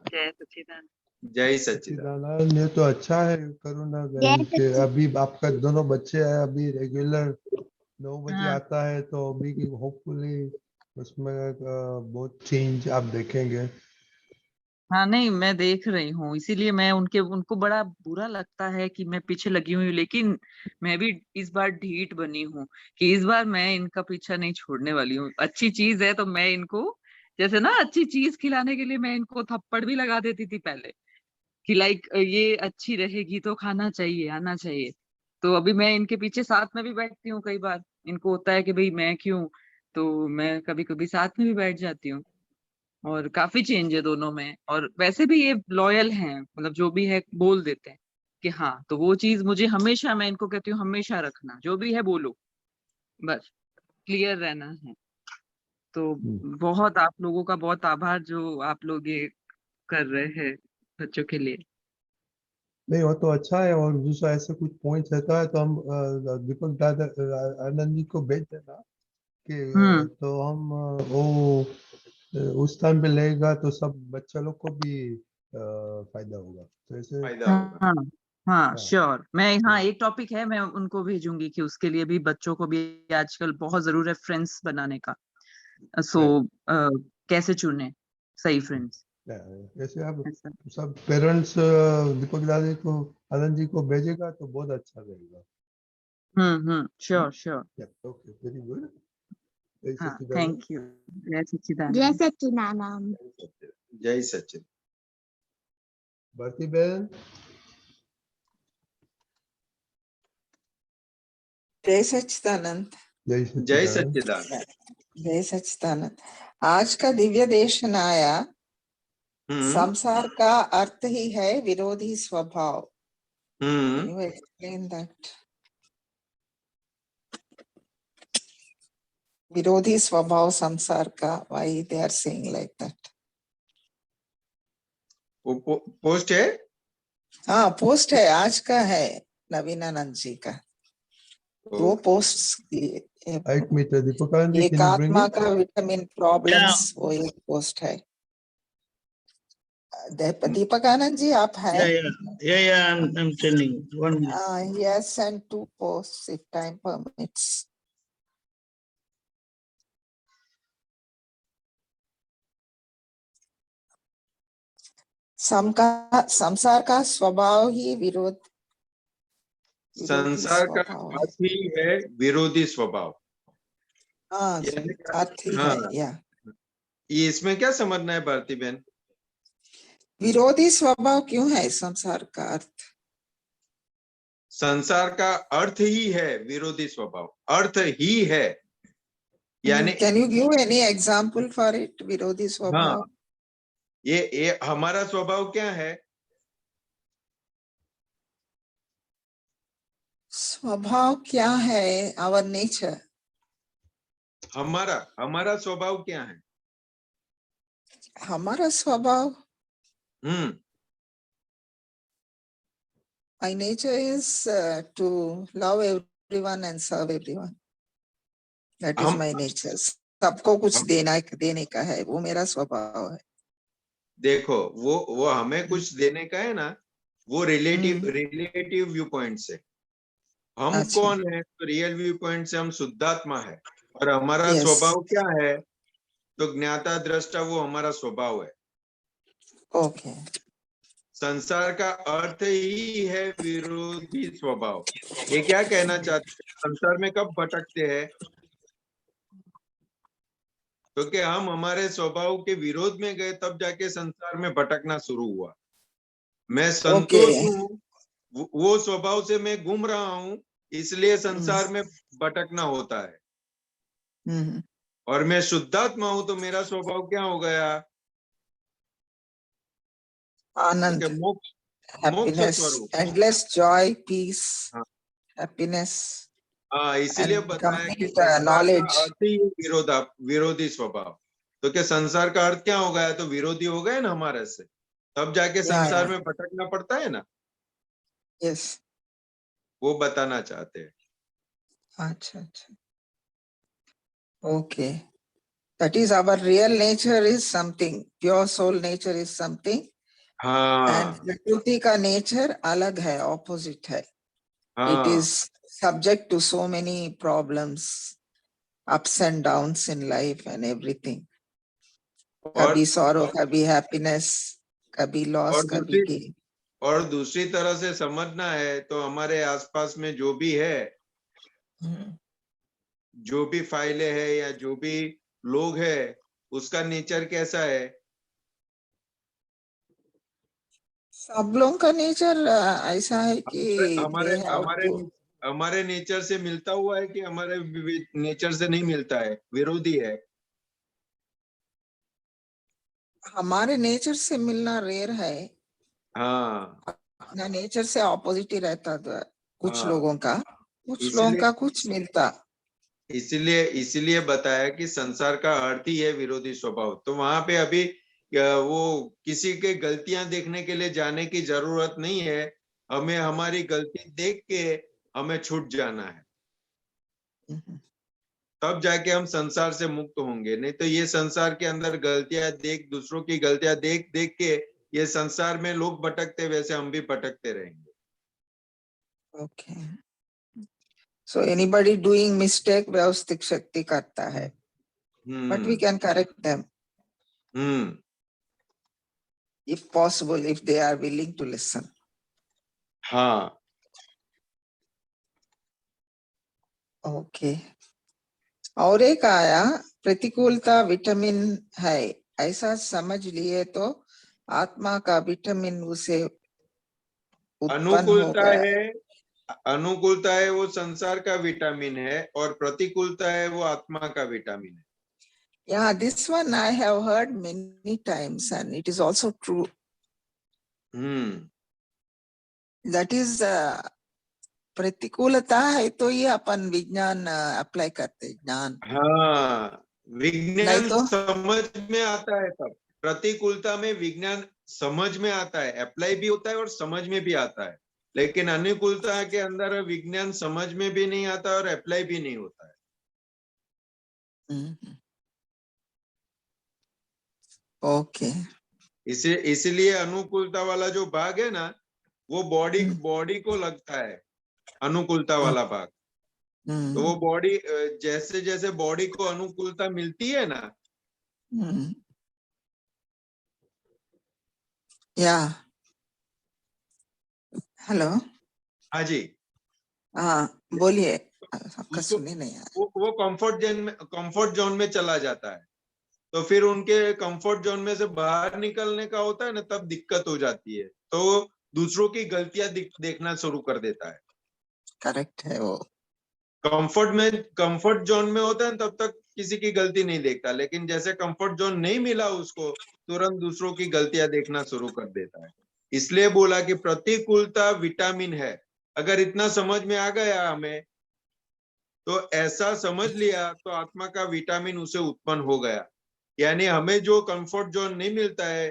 जय सच्चिदानंद। जय सच्चिदानंद। सच्चिदानंद, ये तो अच्छा है करुणा बहन के। अभी आपका दोनों बच्चे हैं, अभी रेगुलर 9 बजे हाँ, आता है, तो अभी की होपफुली उसमें बहुत चेंज आप देखेंगे। हाँ, नहीं मैं देख रही हूँ, इसीलिए मैं उनको बड़ा बुरा लगता है कि मैं पीछे लगी हुई हूँ, लेकिन मैं भी इस बार ढीठ बनी हूँ कि इस बार मैं इनका पीछा नहीं छोड़ने वाली हूँ। अच्छी चीज है तो मैं इनको, जैसे ना अच्छी चीज खिलाने के लिए मैं इनको थप्पड़ भी लगा देती थी पहले, कि लाइक ये अच्छी रहेगी तो खाना चाहिए, आना चाहिए। तो अभी मैं इनके पीछे साथ में भी बैठती हूँ, कई बार इनको होता है कि भाई मैं क्यों, तो मैं कभी कभी साथ में भी बैठ जाती हूँ। और काफी चेंज है दोनों में, और वैसे भी ये लॉयल हैं, मतलब जो भी है बोल देते हैं कि हाँ। तो वो चीज मुझे हमेशा, मैं इनको कहती हूँ हमेशा रखना, जो भी है बोलो, बस क्लियर रहना है। तो बहुत आप लोगों का बहुत आभार जो आप लोग ये कर रहे हैं बच्चों के लिए। नहीं वो तो अच्छा है, और दूसरा ऐसे कुछ पॉइंट रहता है तो हम दीपक दादा आनंद जी को भेज देना कि तो हम वो उस टाइम पे लेगा तो सब बच्चा लोग को भी फायदा होगा, तो ऐसे फायदा होगा। हाँ हाँ हाँ। श्योर। मैं हाँ एक टॉपिक है, मैं उनको भेजूंगी कि उसके लिए भी बच्चों को भी आजकल बहुत जरूर है फ्रेंड्स बनाने का। सो कैसे चुने सही फ्रेंड्स ऐसे आप ऐसा। सब पेरेंट्स दीपक दादा को आनंद जी को भेजेगा तो बहुत अच्छा रहेगा। Sure sure. Okay, very good. जय हाँ सच्चिदानंद। Thank you. जय सच्चिदानंद। जय सच्चिदानंद। जय सचिन। भारती बहन। जय सच्चिदानंद। जय जय सच्चिदानंद। सच्चिदानंद। जय सच्चिदानंद। आज का दिव्य देशन आया, संसार का अर्थ ही है विरोधी स्वभाव। Can you explain that? विरोधी स्वभाव संसार का, why they are saying like that? वो पोस्ट है। हाँ पोस्ट है, आज का है नवीनानंद जी का। दो पोस्ट एक मिनट दीपक आनंद जी, एक can you bring आत्मा it? का विटामिन प्रॉब्लम्स, वो एक पोस्ट है। दीपक आनंद जी आप हैं? I'm telling. 1 minute. He has sent 2 posts if time permits. संसार का स्वभाव ही संसार का स्वभाव है। अर्थ ही है विरोधी स्वभाव। हाँ यानी अर्थ ही हाँ। है या ये इसमें क्या समझना है भारती बहन? विरोधी स्वभाव क्यों है संसार का अर्थ? संसार का अर्थ ही है विरोधी स्वभाव, अर्थ ही है यानी। Can you give any example for it? विरोधी स्वभाव। हाँ, ये हमारा स्वभाव क्या है? स्वभाव क्या है? Our nature. हमारा स्वभाव क्या है? हमारा स्वभाव, my nature is to love everyone and serve everyone. That is my nature. सबको कुछ देने का है, वो मेरा स्वभाव है। देखो वो हमें कुछ देने का है ना, वो रिलेटिव व्यू पॉइंट से। हम अच्छा। कौन है? तो रियल व्यू पॉइंट से हम शुद्धात्मा है, और हमारा Yes. स्वभाव क्या है? तो ज्ञाता दृष्टा, वो हमारा स्वभाव है। ओके। संसार का अर्थ ही है विरोधी स्वभाव। ये क्या कहना चाहते हैं? संसार में कब भटकते हैं? तो कि हम हमारे स्वभाव के विरोध में गए, तब जाके संसार में भटकना शुरू हुआ। मैं संतोष हूँ, वो स्वभाव से मैं घूम रहा हूँ, इसलिए संसार में भटकना होता है। और मैं शुद्धात्मा हूं, तो मेरा स्वभाव क्या हो गया? आनंद, मोक्ष हैप्पीनेस, स्वरूप, एंडलेस जॉय, पीस, हाँ। हैप्पीनेस। हाँ, इसीलिए बताया कि नॉलेज अर्थ ही विरोधी स्वभाव। तो क्या संसार का अर्थ क्या हो गया? तो विरोधी हो गए ना हमारे से, तब जाके संसार में भटकना पड़ता है ना। यस, वो बताना चाहते हैं। अच्छा अच्छा, okay. That is our real nature is something, pure soul nature is something, हाँ, and प्रकृति का nature अलग है, opposite है। हाँ, It is subject to so many problems, ups and downs in life and everything. कभी sorrow, कभी happiness, कभी loss, कभी gain। और दूसरी तरह से समझना है तो हमारे आसपास में जो भी है, जो भी फाइलें है या जो भी लोग है, उसका नेचर कैसा है? सब लोगों का नेचर ऐसा है कि हमारे नेचर से मिलता हुआ है कि हमारे नेचर से नहीं मिलता है, विरोधी है? हमारे नेचर से मिलना रेयर है। हाँ, अपना नेचर से ऑपोजिट ही रहता था कुछ लोगों का, कुछ इसलिए- लोगों का कुछ मिलता। इसीलिए बताया कि संसार का अर्थ ही है विरोधी स्वभाव। तो वहां पे अभी वो किसी के गलतियां देखने के लिए जाने की जरूरत नहीं है, हमें हमारी गलती देख के हमें छूट जाना है, तब जाके हम संसार से मुक्त होंगे। नहीं तो ये संसार के अंदर गलतियां देख, दूसरों की गलतियां देख देख के ये संसार में लोग भटकते वैसे हम भी भटकते रहेंगे। Okay. So anybody doing mistake, व्यवस्थित शक्ति करता है, but we can correct them if possible, if they are willing to listen. हाँ, Okay. और एक आया, प्रतिकूलता विटामिन है, ऐसा समझ लिए तो आत्मा का विटामिन उसे उत्पन्न हो अनुकूलता गया। है, अनुकूलता है वो संसार का विटामिन है, और प्रतिकूलता है वो आत्मा का विटामिन है। Yeah, this one I have heard many times and it is also true. That is प्रतिकूलता है तो ये अपन विज्ञान अप्लाई करते, ज्ञान। हाँ, विज्ञान तो समझ में आता है, तब प्रतिकूलता में विज्ञान समझ में आता है, अप्लाई भी होता है और समझ में भी आता है। लेकिन अनुकूलता के अंदर विज्ञान समझ में भी नहीं आता और अप्लाई भी नहीं होता है। ओके। इसलिए अनुकूलता वाला जो भाग है ना, वो बॉडी को लगता है, अनुकूलता वाला भाग। तो वो बॉडी, जैसे जैसे बॉडी को अनुकूलता मिलती है ना, या हेलो, हाँ जी, हाँ बोलिए, आपका सुने नहीं आया। वो कंफर्ट जोन में चला जाता है। तो फिर उनके कंफर्ट जोन में से बाहर निकलने का होता है ना, तब दिक्कत हो जाती है। तो दूसरों की गलतियां देखना शुरू कर देता है। करेक्ट है वो। कंफर्ट जोन में होता है तब तक किसी की गलती नहीं देखता, लेकिन जैसे कंफर्ट जोन नहीं मिला उसको, तुरंत दूसरों की गलतियां देखना शुरू कर देता है। इसलिए बोला कि प्रतिकूलता विटामिन है। अगर इतना समझ में आ गया हमें, तो ऐसा समझ लिया तो आत्मा का विटामिन उसे उत्पन्न हो गया। यानी हमें जो कंफर्ट जोन नहीं मिलता है,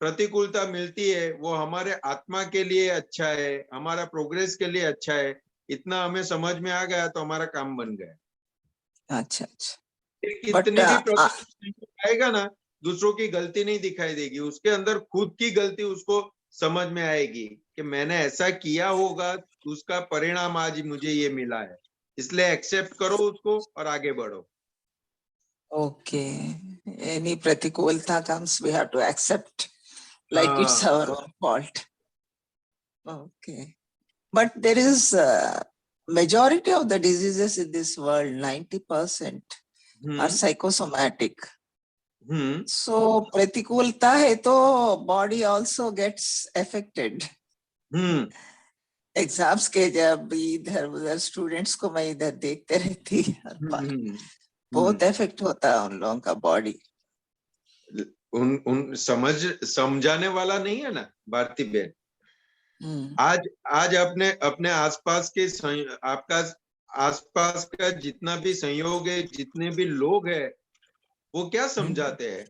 प्रतिकूलता मिलती है, वो हमारे आत्मा के लिए अच्छा है, हमारा प्रोग्रेस के लिए अच्छा है। इतना हमें समझ में आ गया तो हमारा काम बन गया। अच्छा अच्छा। कितनी भी प्रतिकूलता आएगा ना, दूसरों की गलती नहीं दिखाई देगी, उसके अंदर खुद की गलती उसको समझ में आएगी कि मैंने ऐसा किया होगा, उसका परिणाम आज मुझे ये मिला है, इसलिए एक्सेप्ट करो उसको और आगे बढ़ो। Okay, any प्रतिकूलता comes, we have to accept like it's our own fault. Okay, but there is majority of the diseases in this world, 90% are psychosomatic. So प्रतिकूलता है तो body also gets affected. Exams के जब इधर उधर students को मैं इधर देखते रहती हर बार, बहुत इफेक्ट होता है उन लोगों का बॉडी। उन समझाने वाला नहीं है ना भारती बहन। आज अपने आसपास के आपका आसपास का जितना भी संयोग है, जितने भी लोग हैं, वो क्या समझाते हैं?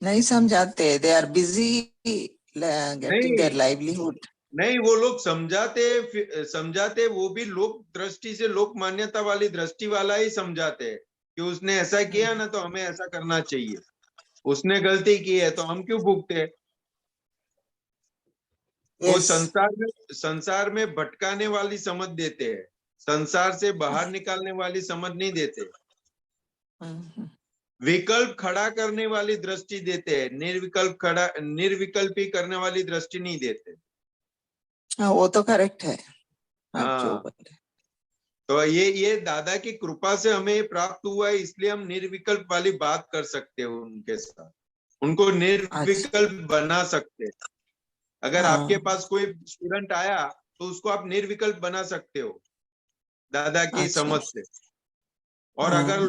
नहीं समझाते, they are busy getting their livelihood. नहीं, वो लोग समझाते वो भी लोक दृष्टि से, लोक मान्यता वाली दृष्टि वाला ही समझाते हैं कि उसने ऐसा किया ना तो हमें ऐसा करना चाहिए, उसने गलती की है तो हम क्यों भुगते। वो संसार में भटकाने वाली समझ देते हैं, संसार से बाहर निकालने वाली समझ नहीं देते। विकल्प खड़ा करने वाली दृष्टि देते हैं, निर्विकल्पी करने वाली दृष्टि नहीं देते। हाँ, वो तो करेक्ट है। तो ये दादा की कृपा से हमें प्राप्त हुआ है, इसलिए हम निर्विकल्प वाली बात कर सकते हैं उनके साथ, उनको निर्विकल्प बना सकते हैं। अगर आपके पास कोई स्टूडेंट आया तो उसको आप निर्विकल्प बना सकते हो दादा की समझ से। और अगर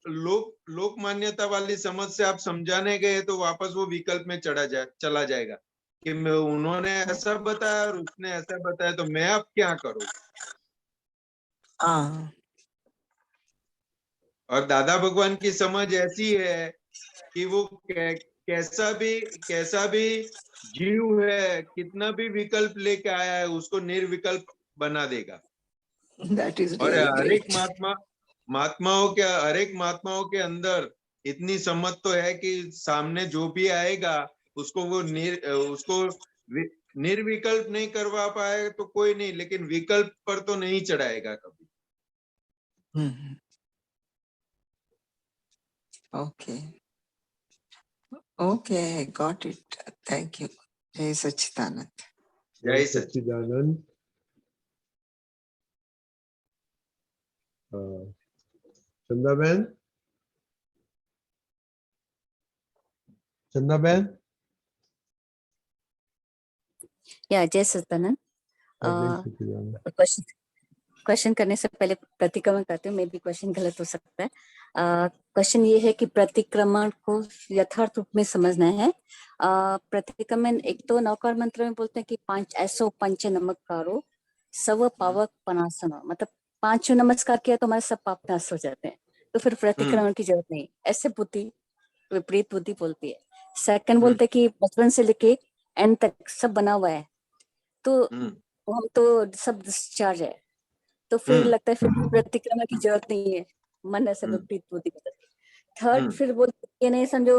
लोक मान्यता वाली समझ से आप समझाने गए तो वापस वो विकल्प में चला जाएगा कि उन्होंने ऐसा बताया और उसने ऐसा बताया, तो मैं अब क्या करूं। और दादा भगवान की समझ ऐसी है कि वो कैसा भी जीव है, कितना भी विकल्प लेके आया है, उसको निर्विकल्प बना देगा। That is और really great. हरेक महात्माओं के अंदर इतनी सम्मत तो है कि सामने जो भी आएगा उसको वो निर्विकल्प नहीं करवा पाए तो कोई नहीं, लेकिन विकल्प पर तो नहीं चढ़ाएगा कभी। Mhm. Okay. Okay, I got it. Thank you. Jai Sachidanand. जय सच्चिदानंद। सच्चिदानंद। चंदाबेन, चंदाबेन, या जय सच्चिदानंद। जय सच्चिदानंद। क्वेश्चन करने से पहले प्रतिक्रमण करते हूँ, मे भी क्वेश्चन गलत हो सकता है। क्वेश्चन ये है कि प्रतिक्रमण को यथार्थ रूप में समझना है। प्रतिक्रमण एक तो नवकार मंत्र में बोलते हैं कि 5 ऐसो पंच नमस्कारो सव पावक पनासनो, मतलब 5 नमस्कार किया तो हमारे सब पाप नाश हो जाते हैं, तो फिर प्रतिक्रमण की जरूरत नहीं। ऐसे बुद्धि विपरीत बुद्धि बोलती है। सेकंड बोलते हैं कि बचपन से लेके एंड तक सब बना हुआ है, तो हम तो सब डिस्चार्ज है, तो फिर लगता है फिर प्रतिक्रमण की जरूरत नहीं है, मन ऐसे विपरीत बुद्धि बताती है। थर्ड फिर बोलते ये नहीं समझो,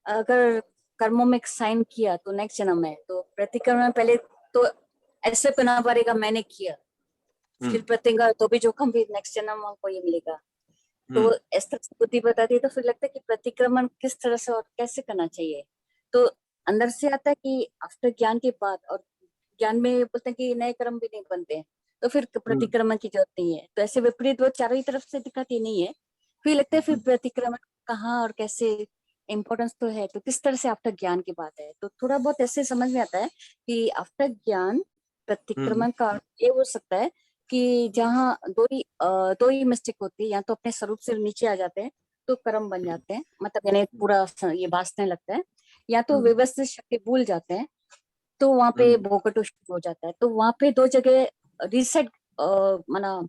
अगर कर्मों में साइन किया तो नेक्स्ट जन्म है, तो प्रतिक्रमण पहले तो ऐसे बना पड़ेगा मैंने किया, फिर प्रतिक्रमण तो भी जोखम भी नेक्स्ट जन्म हमको ये मिलेगा, तो इस तरह से बुद्धि बताती है। तो फिर लगता है कि प्रतिक्रमण किस तरह से और कैसे करना चाहिए, तो अंदर से आता है कि आफ्टर ज्ञान के बाद, और ज्ञान में बोलते हैं कि नए कर्म भी नहीं बनते हैं, तो फिर प्रतिक्रमण की जरूरत नहीं है। तो ऐसे विपरीत वो चारों ही तरफ से दिखाती नहीं है, फिर लगता है फिर प्रतिक्रमण कहाँ और कैसे इम्पोर्टेंस तो है, तो किस तरह से आफ्टर ज्ञान की बात है। तो थोड़ा बहुत ऐसे समझ में आता है कि आफ्टर ज्ञान प्रतिक्रमण का ये हो सकता है कि जहाँ दो ही मिस्टेक होती है, या तो अपने स्वरूप से नीचे आ जाते हैं तो कर्म बन जाते हैं, मतलब यानी पूरा ये वासना लगता है, या तो व्यवस्थित शक्ति भूल जाते हैं तो वहां पे भोगटो शुरू हो जाता है। तो वहां पे 2 जगह रिसेट माना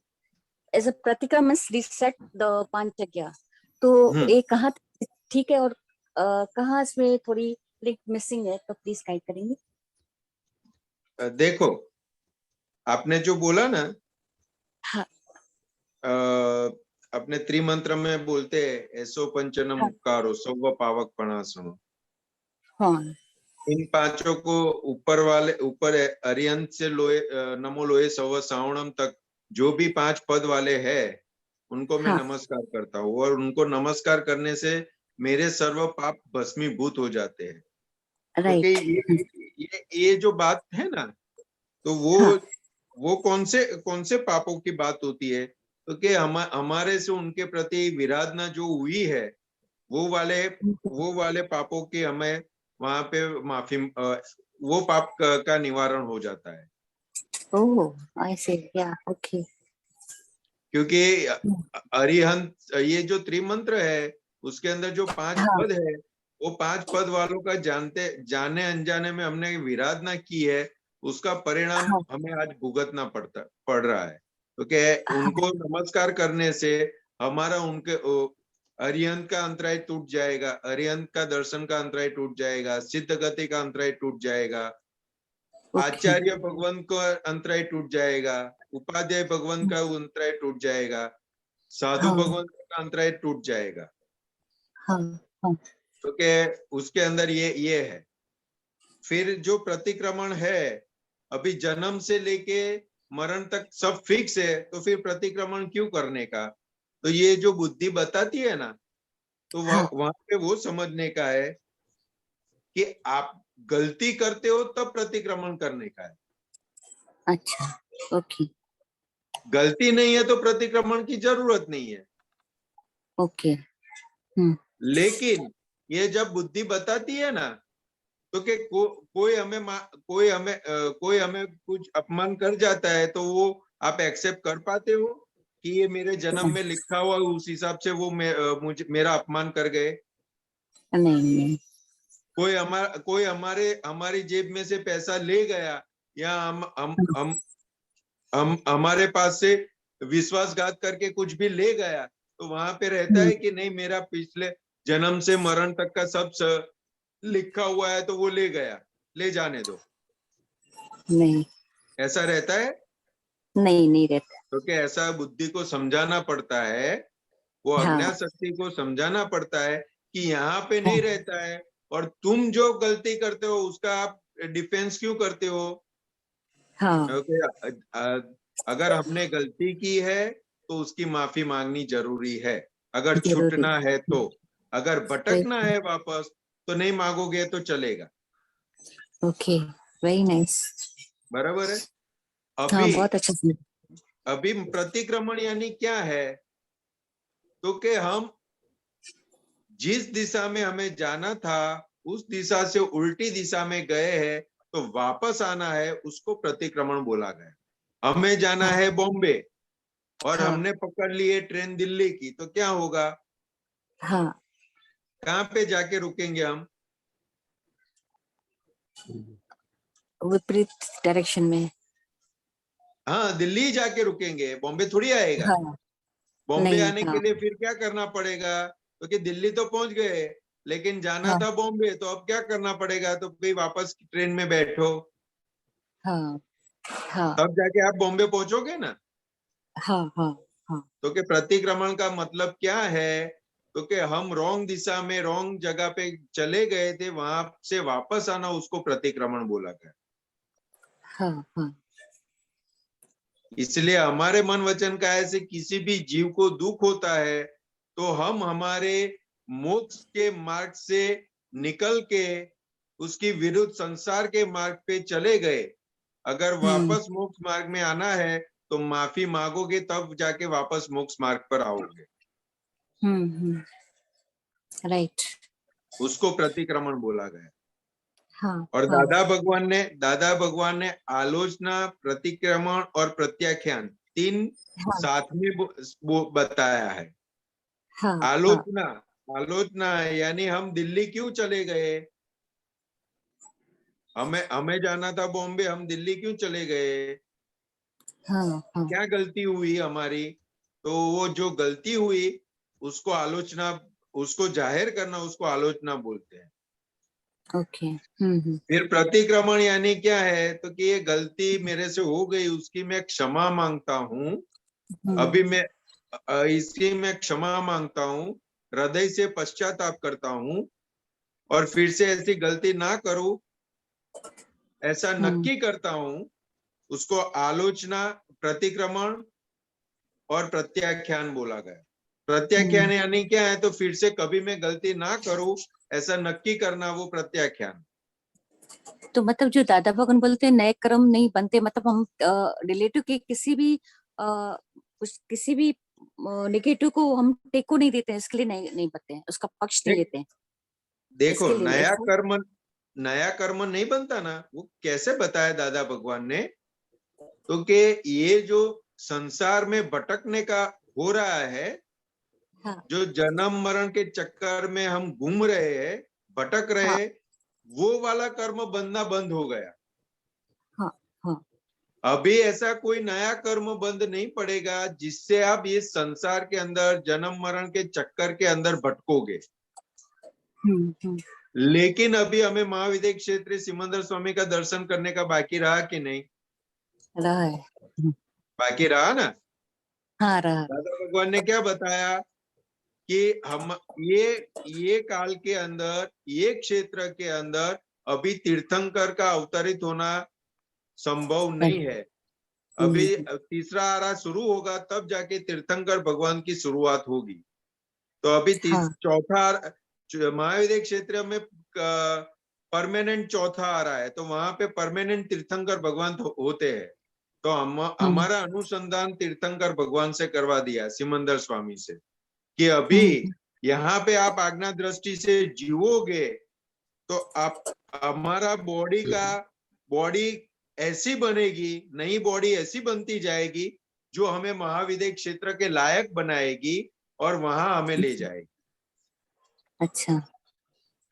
एज अ प्रतिक्रमण रिसेट द 5 जगह, तो ये कहाँ ठीक है और कहाँ इसमें थोड़ी लिंक मिसिंग है, तो प्लीज गाइड करेंगे। देखो आपने जो बोला ना, हाँ। अपने त्रिमंत्र में बोलते हैं ऐसो पंचनम उपकारो सव पावक पणासनो। हाँ। इन 5 को ऊपर अरिहंत से लोए नमो लोए सव सावणम तक जो भी 5 पद वाले हैं उनको मैं नमस्कार करता हूँ, और उनको नमस्कार करने से मेरे सर्व पाप भस्मीभूत हो जाते हैं। क्योंकि ये जो बात है ना, तो वो कौन से पापों की बात होती है, तो कि हमारे से उनके प्रति विराधना जो हुई है, वो वाले पापों की हमें वहां पे माफी, वो पाप का निवारण हो जाता है। ओह आई सी, या ओके। क्योंकि अरिहंत ये जो त्रिमंत्र है उसके अंदर जो 5 पद है, वो 5 पद वालों का जाने अनजाने में हमने विराधना की है, उसका परिणाम हमें आज भुगतना पड़ रहा है। क्योंकि उनको नमस्कार करने से हमारा उनके अरिहंत का अंतराय टूट जाएगा, अरिहंत का दर्शन का अंतराय टूट जाएगा, सिद्ध गति का अंतराय टूट जाएगा, आचार्य भगवान का अंतराय टूट जाएगा, उपाध्याय भगवान का अंतराय टूट जाएगा, साधु भगवान का अंतराय टूट जाएगा। क्योंकि उसके अंदर ये है। फिर जो प्रतिक्रमण है, अभी जन्म से लेके मरण तक सब फिक्स है, तो फिर प्रतिक्रमण क्यों करने का? तो ये जो बुद्धि बताती है ना, तो वहां पे वो समझने का है कि आप गलती करते हो तब प्रतिक्रमण करने का है। अच्छा, ओके। गलती नहीं है तो प्रतिक्रमण की जरूरत नहीं है। ओके। लेकिन ये जब बुद्धि बताती है ना, तो कि कोई हमें कुछ अपमान कर जाता है, तो वो आप एक्सेप्ट कर पाते हो कि ये मेरे जन्म में लिखा हुआ, उस हिसाब से वो मेरा अपमान कर गए? नहीं। कोई हमारी जेब में से पैसा ले गया, या हम हमारे पास से विश्वासघात करके कुछ भी ले गया, तो वहां पे रहता है कि नहीं, मेरा पिछले जन्म से मरण तक का सब लिखा हुआ है तो वो ले गया, ले जाने दो, नहीं ऐसा रहता है? नहीं नहीं रहता। क्योंकि ऐसा बुद्धि को समझाना पड़ता है, वो हाँ अज्ञात शक्ति को समझाना पड़ता है कि यहाँ पे नहीं हाँ रहता है, और तुम जो गलती करते हो उसका आप डिफेंस क्यों करते हो? हाँ क्योंकि अगर हमने गलती की है तो उसकी माफी मांगनी जरूरी है, अगर जरूरी। छूटना है तो। अगर भटकना Right. है वापस तो नहीं मांगोगे तो चलेगा, Okay, very nice. बराबर है? हाँ अभी बहुत अच्छा समझा। अभी प्रतिक्रमण यानी क्या है? तो कि हम जिस दिशा में हमें जाना था उस दिशा से उल्टी दिशा में गए हैं, तो वापस आना है, उसको प्रतिक्रमण बोला गया। हमें जाना है बॉम्बे और हाँ हमने पकड़ लिए ट्रेन दिल्ली की, तो क्या होगा? हाँ कहाँ पे जाके रुकेंगे हम? विपरीत डायरेक्शन में। हाँ, दिल्ली जाके रुकेंगे, बॉम्बे थोड़ी आएगा। हाँ बॉम्बे नहीं आने के हाँ लिए फिर क्या करना पड़ेगा? क्योंकि दिल्ली तो पहुंच गए, लेकिन जाना हाँ था बॉम्बे, तो अब क्या करना पड़ेगा? तो भाई वापस ट्रेन में बैठो, हाँ हाँ तब जाके आप बॉम्बे पहुंचोगे ना। हाँ हाँ हाँ तो कि प्रतिक्रमण का मतलब क्या है? तो कि हम रॉन्ग दिशा में रॉन्ग जगह पे चले गए थे, वहां से वापस आना, उसको प्रतिक्रमण बोला गया। हाँ हाँ इसलिए हमारे मन वचन काया से किसी भी जीव को दुख होता है तो हम हमारे मोक्ष के मार्ग से निकल के उसकी विरुद्ध संसार के मार्ग पे चले गए। अगर वापस मोक्ष मार्ग में आना है तो माफी मांगोगे, तब जाके वापस मोक्ष मार्ग पर आओगे, राइट। उसको प्रतिक्रमण बोला गया। हाँ और हाँ दादा भगवान ने आलोचना, प्रतिक्रमण और प्रत्याख्यान तीन हाँ साथ में बताया है। हाँ हाँ आलोचना, आलोचना यानी हम दिल्ली क्यों चले गए? हमें हमें जाना था बॉम्बे, हम दिल्ली क्यों चले गए? हाँ हाँ क्या गलती हुई हमारी? तो वो जो गलती हुई उसको आलोचना, उसको जाहिर करना, उसको आलोचना बोलते हैं। ओके फिर प्रतिक्रमण यानी क्या है? तो कि ये गलती मेरे से हो गई, उसकी मैं क्षमा मांगता हूँ। अभी मैं इसकी मैं क्षमा मांगता हूँ, हृदय से पश्चाताप करता हूँ, और फिर से ऐसी गलती ना करूं, ऐसा नक्की करता हूं। उसको आलोचना, प्रतिक्रमण और प्रत्याख्यान बोला गया। प्रत्याख्यान यानी क्या है? तो फिर से कभी मैं गलती ना करूं, ऐसा नक्की करना, वो प्रत्याख्यान। तो मतलब जो दादा भगवान बोलते हैं नए कर्म नहीं बनते, मतलब हम रिलेटिव के किसी भी किसी भी नेगेटिव को हम टेको नहीं देते हैं, इसके लिए नहीं नहीं बनते हैं, उसका पक्ष नहीं लेते हैं। देखो, इसके लिए नया कर्म नहीं बनता ना। वो कैसे बताया दादा भगवान ने? तो कि ये जो संसार में भटकने का हो रहा है, हाँ जो जन्म मरण के चक्कर में हम घूम रहे हैं, भटक रहे हाँ हैं, वो वाला कर्म बनना बंद हो गया। हाँ हाँ अभी ऐसा कोई नया कर्म बंद नहीं पड़ेगा जिससे आप ये संसार के अंदर जन्म मरण के चक्कर के अंदर भटकोगे। लेकिन अभी हमें महाविद्य क्षेत्र सिमंदर स्वामी का दर्शन करने का बाकी रहा कि नहीं? रहा है। बाकी रहा ना। हाँ रहा। दादा भगवान ने क्या बताया कि हम ये काल के अंदर, ये क्षेत्र के अंदर अभी तीर्थंकर का अवतरित होना संभव नहीं है। अभी तीसरा आरा शुरू होगा, तब जाके तीर्थंकर भगवान की शुरुआत होगी। तो अभी चौथा महाविद्य क्षेत्र में परमानेंट चौथा आ रहा है, तो वहां पे परमानेंट तीर्थंकर भगवान होते हैं। तो हमारा अनुसंधान तीर्थंकर भगवान से करवा दिया, सिमंदर स्वामी से, कि अभी यहाँ पे आप आज्ञा दृष्टि से जीवोगे तो आप, हमारा बॉडी ऐसी बनेगी, नई बॉडी ऐसी बनती जाएगी जो हमें महाविद्य क्षेत्र के लायक बनाएगी और वहां हमें ले जाएगी। अच्छा।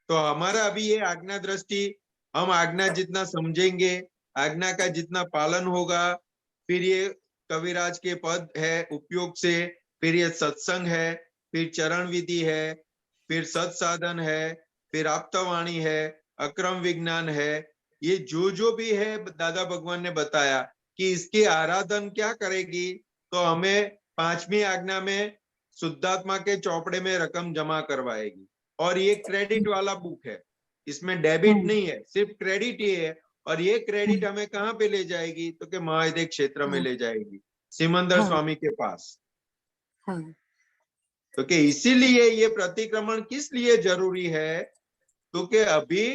तो हमारा अभी ये आज्ञा दृष्टि, हम आज्ञा जितना समझेंगे, आज्ञा का जितना पालन होगा, फिर ये कविराज के पद है उपयोग से, फिर ये सत्संग है, फिर चरण विधि है, फिर सत्साधन है, फिर आप्तवाणी है, अक्रम विज्ञान है, ये जो भी है दादा भगवान ने बताया कि इसकी आराधन क्या करेगी, तो हमें 5वीं आज्ञा में शुद्धात्मा के चौपड़े में रकम जमा करवाएगी। और ये क्रेडिट वाला बुक है, इसमें डेबिट नहीं है, सिर्फ क्रेडिट ही है। और ये क्रेडिट हमें कहाँ पे ले जाएगी, तो कि महाविद्य क्षेत्र में ले जाएगी, सिमंदर स्वामी के पास। तो कि इसीलिए ये प्रतिक्रमण किस लिए जरूरी है, तो कि अभी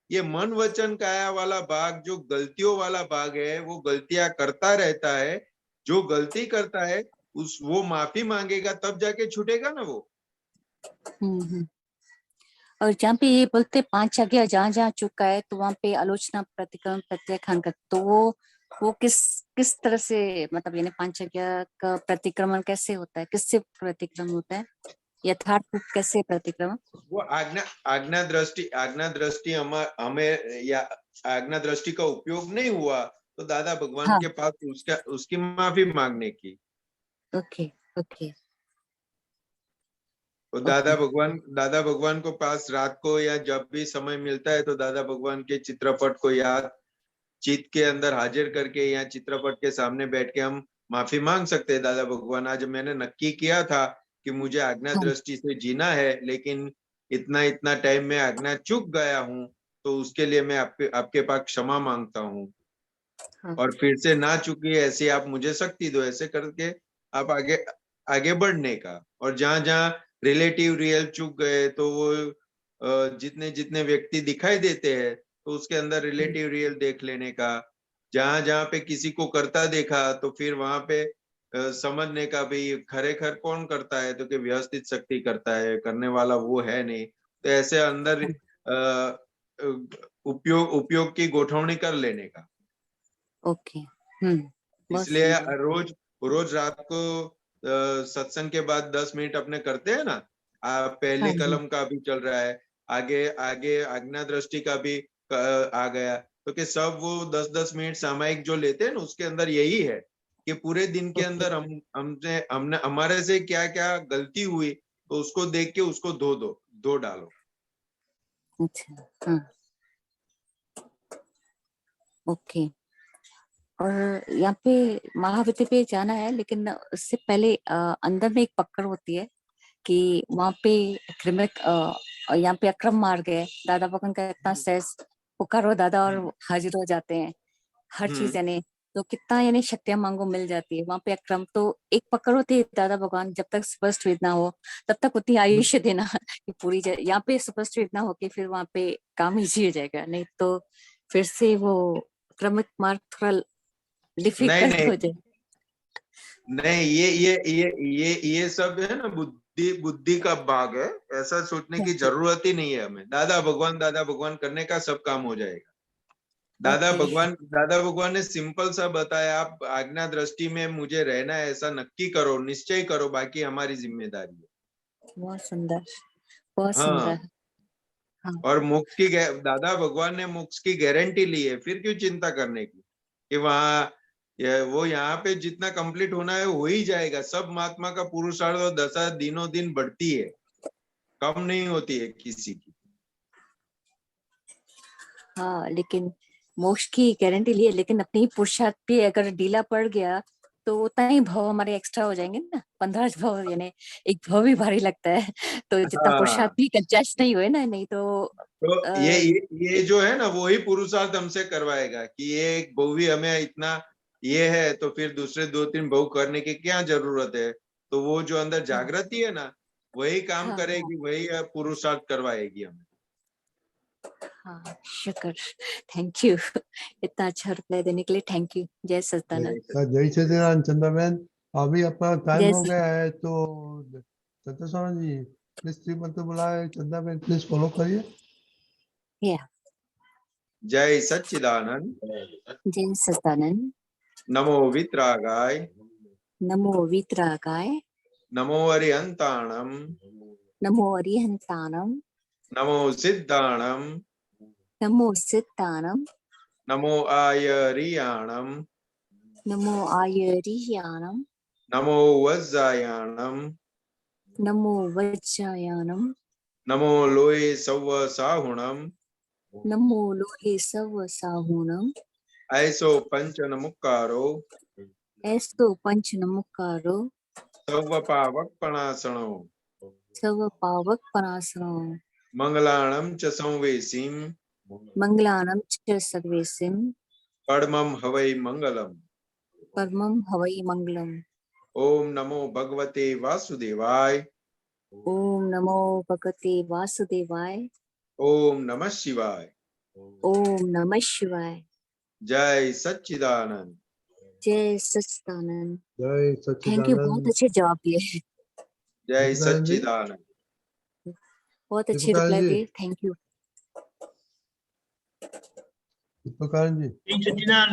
ये मन वचन काया वाला भाग, जो गलतियों वाला भाग है, वो गलतियां करता रहता है। जो गलती करता है वो माफी मांगेगा, तब जाके छूटेगा ना वो। और जहाँ पे ये बोलते 5 आज्ञा जहाँ जहाँ चुका है, तो वहाँ पे आलोचना, प्रतिक्रमण, प्रत्याख्यान का, तो वो किस तरह से, मतलब यानी 5 आज्ञा का प्रतिक्रमण कैसे होता है, किससे प्रतिक्रमण होता है, यथार्थ रूप कैसे प्रतिक्रमण? वो आज्ञा दृष्टि हमें या आज्ञा दृष्टि का उपयोग नहीं हुआ, तो दादा भगवान के पास उसकी माफी मांगने की। ओके। तो दादा भगवान को पास रात को या जब भी समय मिलता है, तो दादा भगवान के चित्रपट को याद चित्त के अंदर हाजिर करके या चित्रपट के सामने बैठ के हम माफी मांग सकते हैं। दादा भगवान, आज मैंने नक्की किया था कि मुझे आज्ञा दृष्टि से जीना है, लेकिन इतना टाइम में आज्ञा चूक गया हूँ, तो उसके लिए मैं आपके पास क्षमा मांगता हूँ। और फिर से ना चुकी ऐसी आप मुझे शक्ति दो, ऐसे करके आप आगे बढ़ने का। और जहाँ रिलेटिव रियल चूक गए, तो वो जितने व्यक्ति दिखाई देते हैं, तो उसके अंदर रिलेटिव रियल देख लेने का। जहाँ पे किसी को करता देखा, तो फिर वहां पे समझने का भी खरेखर कौन करता है, तो कि व्यवस्थित शक्ति करता है, करने वाला वो है नहीं। तो ऐसे अंदर उपयोग की गोठवणी कर लेने का। ओके। इसलिए रोज रात को सत्संग के बाद 10 मिनट अपने करते हैं ना। पहली कलम का भी चल रहा है, आगे आज्ञा दृष्टि का भी आ गया, तो कि सब वो 10-10 मिनट सामायिक जो लेते हैं ना, उसके अंदर यही है कि पूरे दिन के अंदर हमने हमारे से क्या क्या गलती हुई, तो उसको देख के उसको धो डालो। अच्छा, ओके। और यहाँ पे महाविद्या पे जाना है, लेकिन उससे पहले अंदर में एक पकड़ होती है कि वहाँ पे यहाँ पे अक्रम मार गए, दादा भगवान का इतना सहज पुकारो दादा और हाजिर हो जाते हैं, हर चीज यानी, तो कितना यानी शक्तियां मांगो मिल जाती है वहाँ पे अक्रम। तो एक पकड़ होती है, दादा भगवान जब तक स्पष्ट वेदना हो तब तक उतनी आयुष्य देना कि पूरी यहाँ पे स्पष्ट वेदना होके फिर वहाँ पे काम इजी हो जाएगा, नहीं तो फिर से वो क्रमिक मार्ग थोड़ा डिफिकल्ट हो जाए। नहीं, ये सब है ना, बुद्धि का भाग है, ऐसा सोचने की जरूरत ही नहीं है हमें। दादा भगवान करने का सब काम हो जाएगा। दादा भगवान ने सिंपल सा बताया, आप आज्ञा दृष्टि में मुझे रहना है, ऐसा नक्की करो, निश्चय करो, बाकी हमारी जिम्मेदारी है। बहुत सुंदर, बहुत सुंदर। हाँ। और मोक्ष की दादा भगवान ने मोक्ष की गारंटी ली है, फिर क्यों चिंता करने की कि वो यहाँ पे जितना कंप्लीट होना है हो ही जाएगा। सब महात्मा का पुरुषार्थ और दशा दिनों दिन बढ़ती है, कम नहीं होती है किसी की। हाँ, लेकिन मोक्ष की गारंटी लिए, लेकिन अपनी पुरुषार्थ पे अगर ढीला पड़ गया तो उतना ही भाव हमारे एक्स्ट्रा हो जाएंगे ना, 15 भाव, यानी एक भाव भी भारी लगता है। तो जितना पुरुषार्थ भी एडजस्ट नहीं हुए ना, नहीं तो ये जो है ना, वो ही पुरुषार्थ हमसे करवाएगा कि ये एक बहु भी हमें इतना ये है, तो फिर दूसरे 2-3 बहु करने की क्या जरूरत है। तो वो जो अंदर जागृति है ना, वही काम करेगी, वही पुरुषार्थ करवाएगी हमें। हाँ, शुक्र, थैंक यू, इतना अच्छा रिप्लाई देने के लिए थैंक यू। जय सच्चिदानंद। जय सच्चिदानंद। चंद्रबेन, अभी अपना टाइम हो गया है, तो सत्य स्वामी जी प्लीज श्रीमंत बुलाए, चंद्रबेन प्लीज फॉलो करिए। जय सच्चिदानंद। जय सच्चिदानंद। नमो वितरागाय, नमो वितरागाय, नमो अरिहंताणम, नमो अरिहंताणम, नमो सिद्धाणम, नमो सिद्धाणम, नमो आयरियाणम, नमो आयरियाणम, नमो वज्रायाणम, नमो वज्रायाणम, नमो लोये सव्व साहुणम नमो लोहे सव साहुणम ऐसो पंच नमुक्कारो ऐस्तो पंच नमुकारो सव्व पावक पणासणो सव पावक परासरो मंगलाणम च संवेसीम मंगलानम च सर्वेसिम परमं हवै मंगलम। परमं हवै मंगलम। ओम नमो भगवते वासुदेवाय। ओम नमो भगवते वासुदेवाय। ओम नमः शिवाय। ओम नमः शिवाय। जय सच्चिदानंद। जय सच्चिदानंद। जय थैंक यू, बहुत सच्चिदानंद। अच्छे जवाब दिए, जय दीपकानंद जी, सच्चिदानंद। बहुत अच्छे दीपकानंद रिप्लाई जी, दिए, thank you. Deepakanand ji. Jai Satchidanand.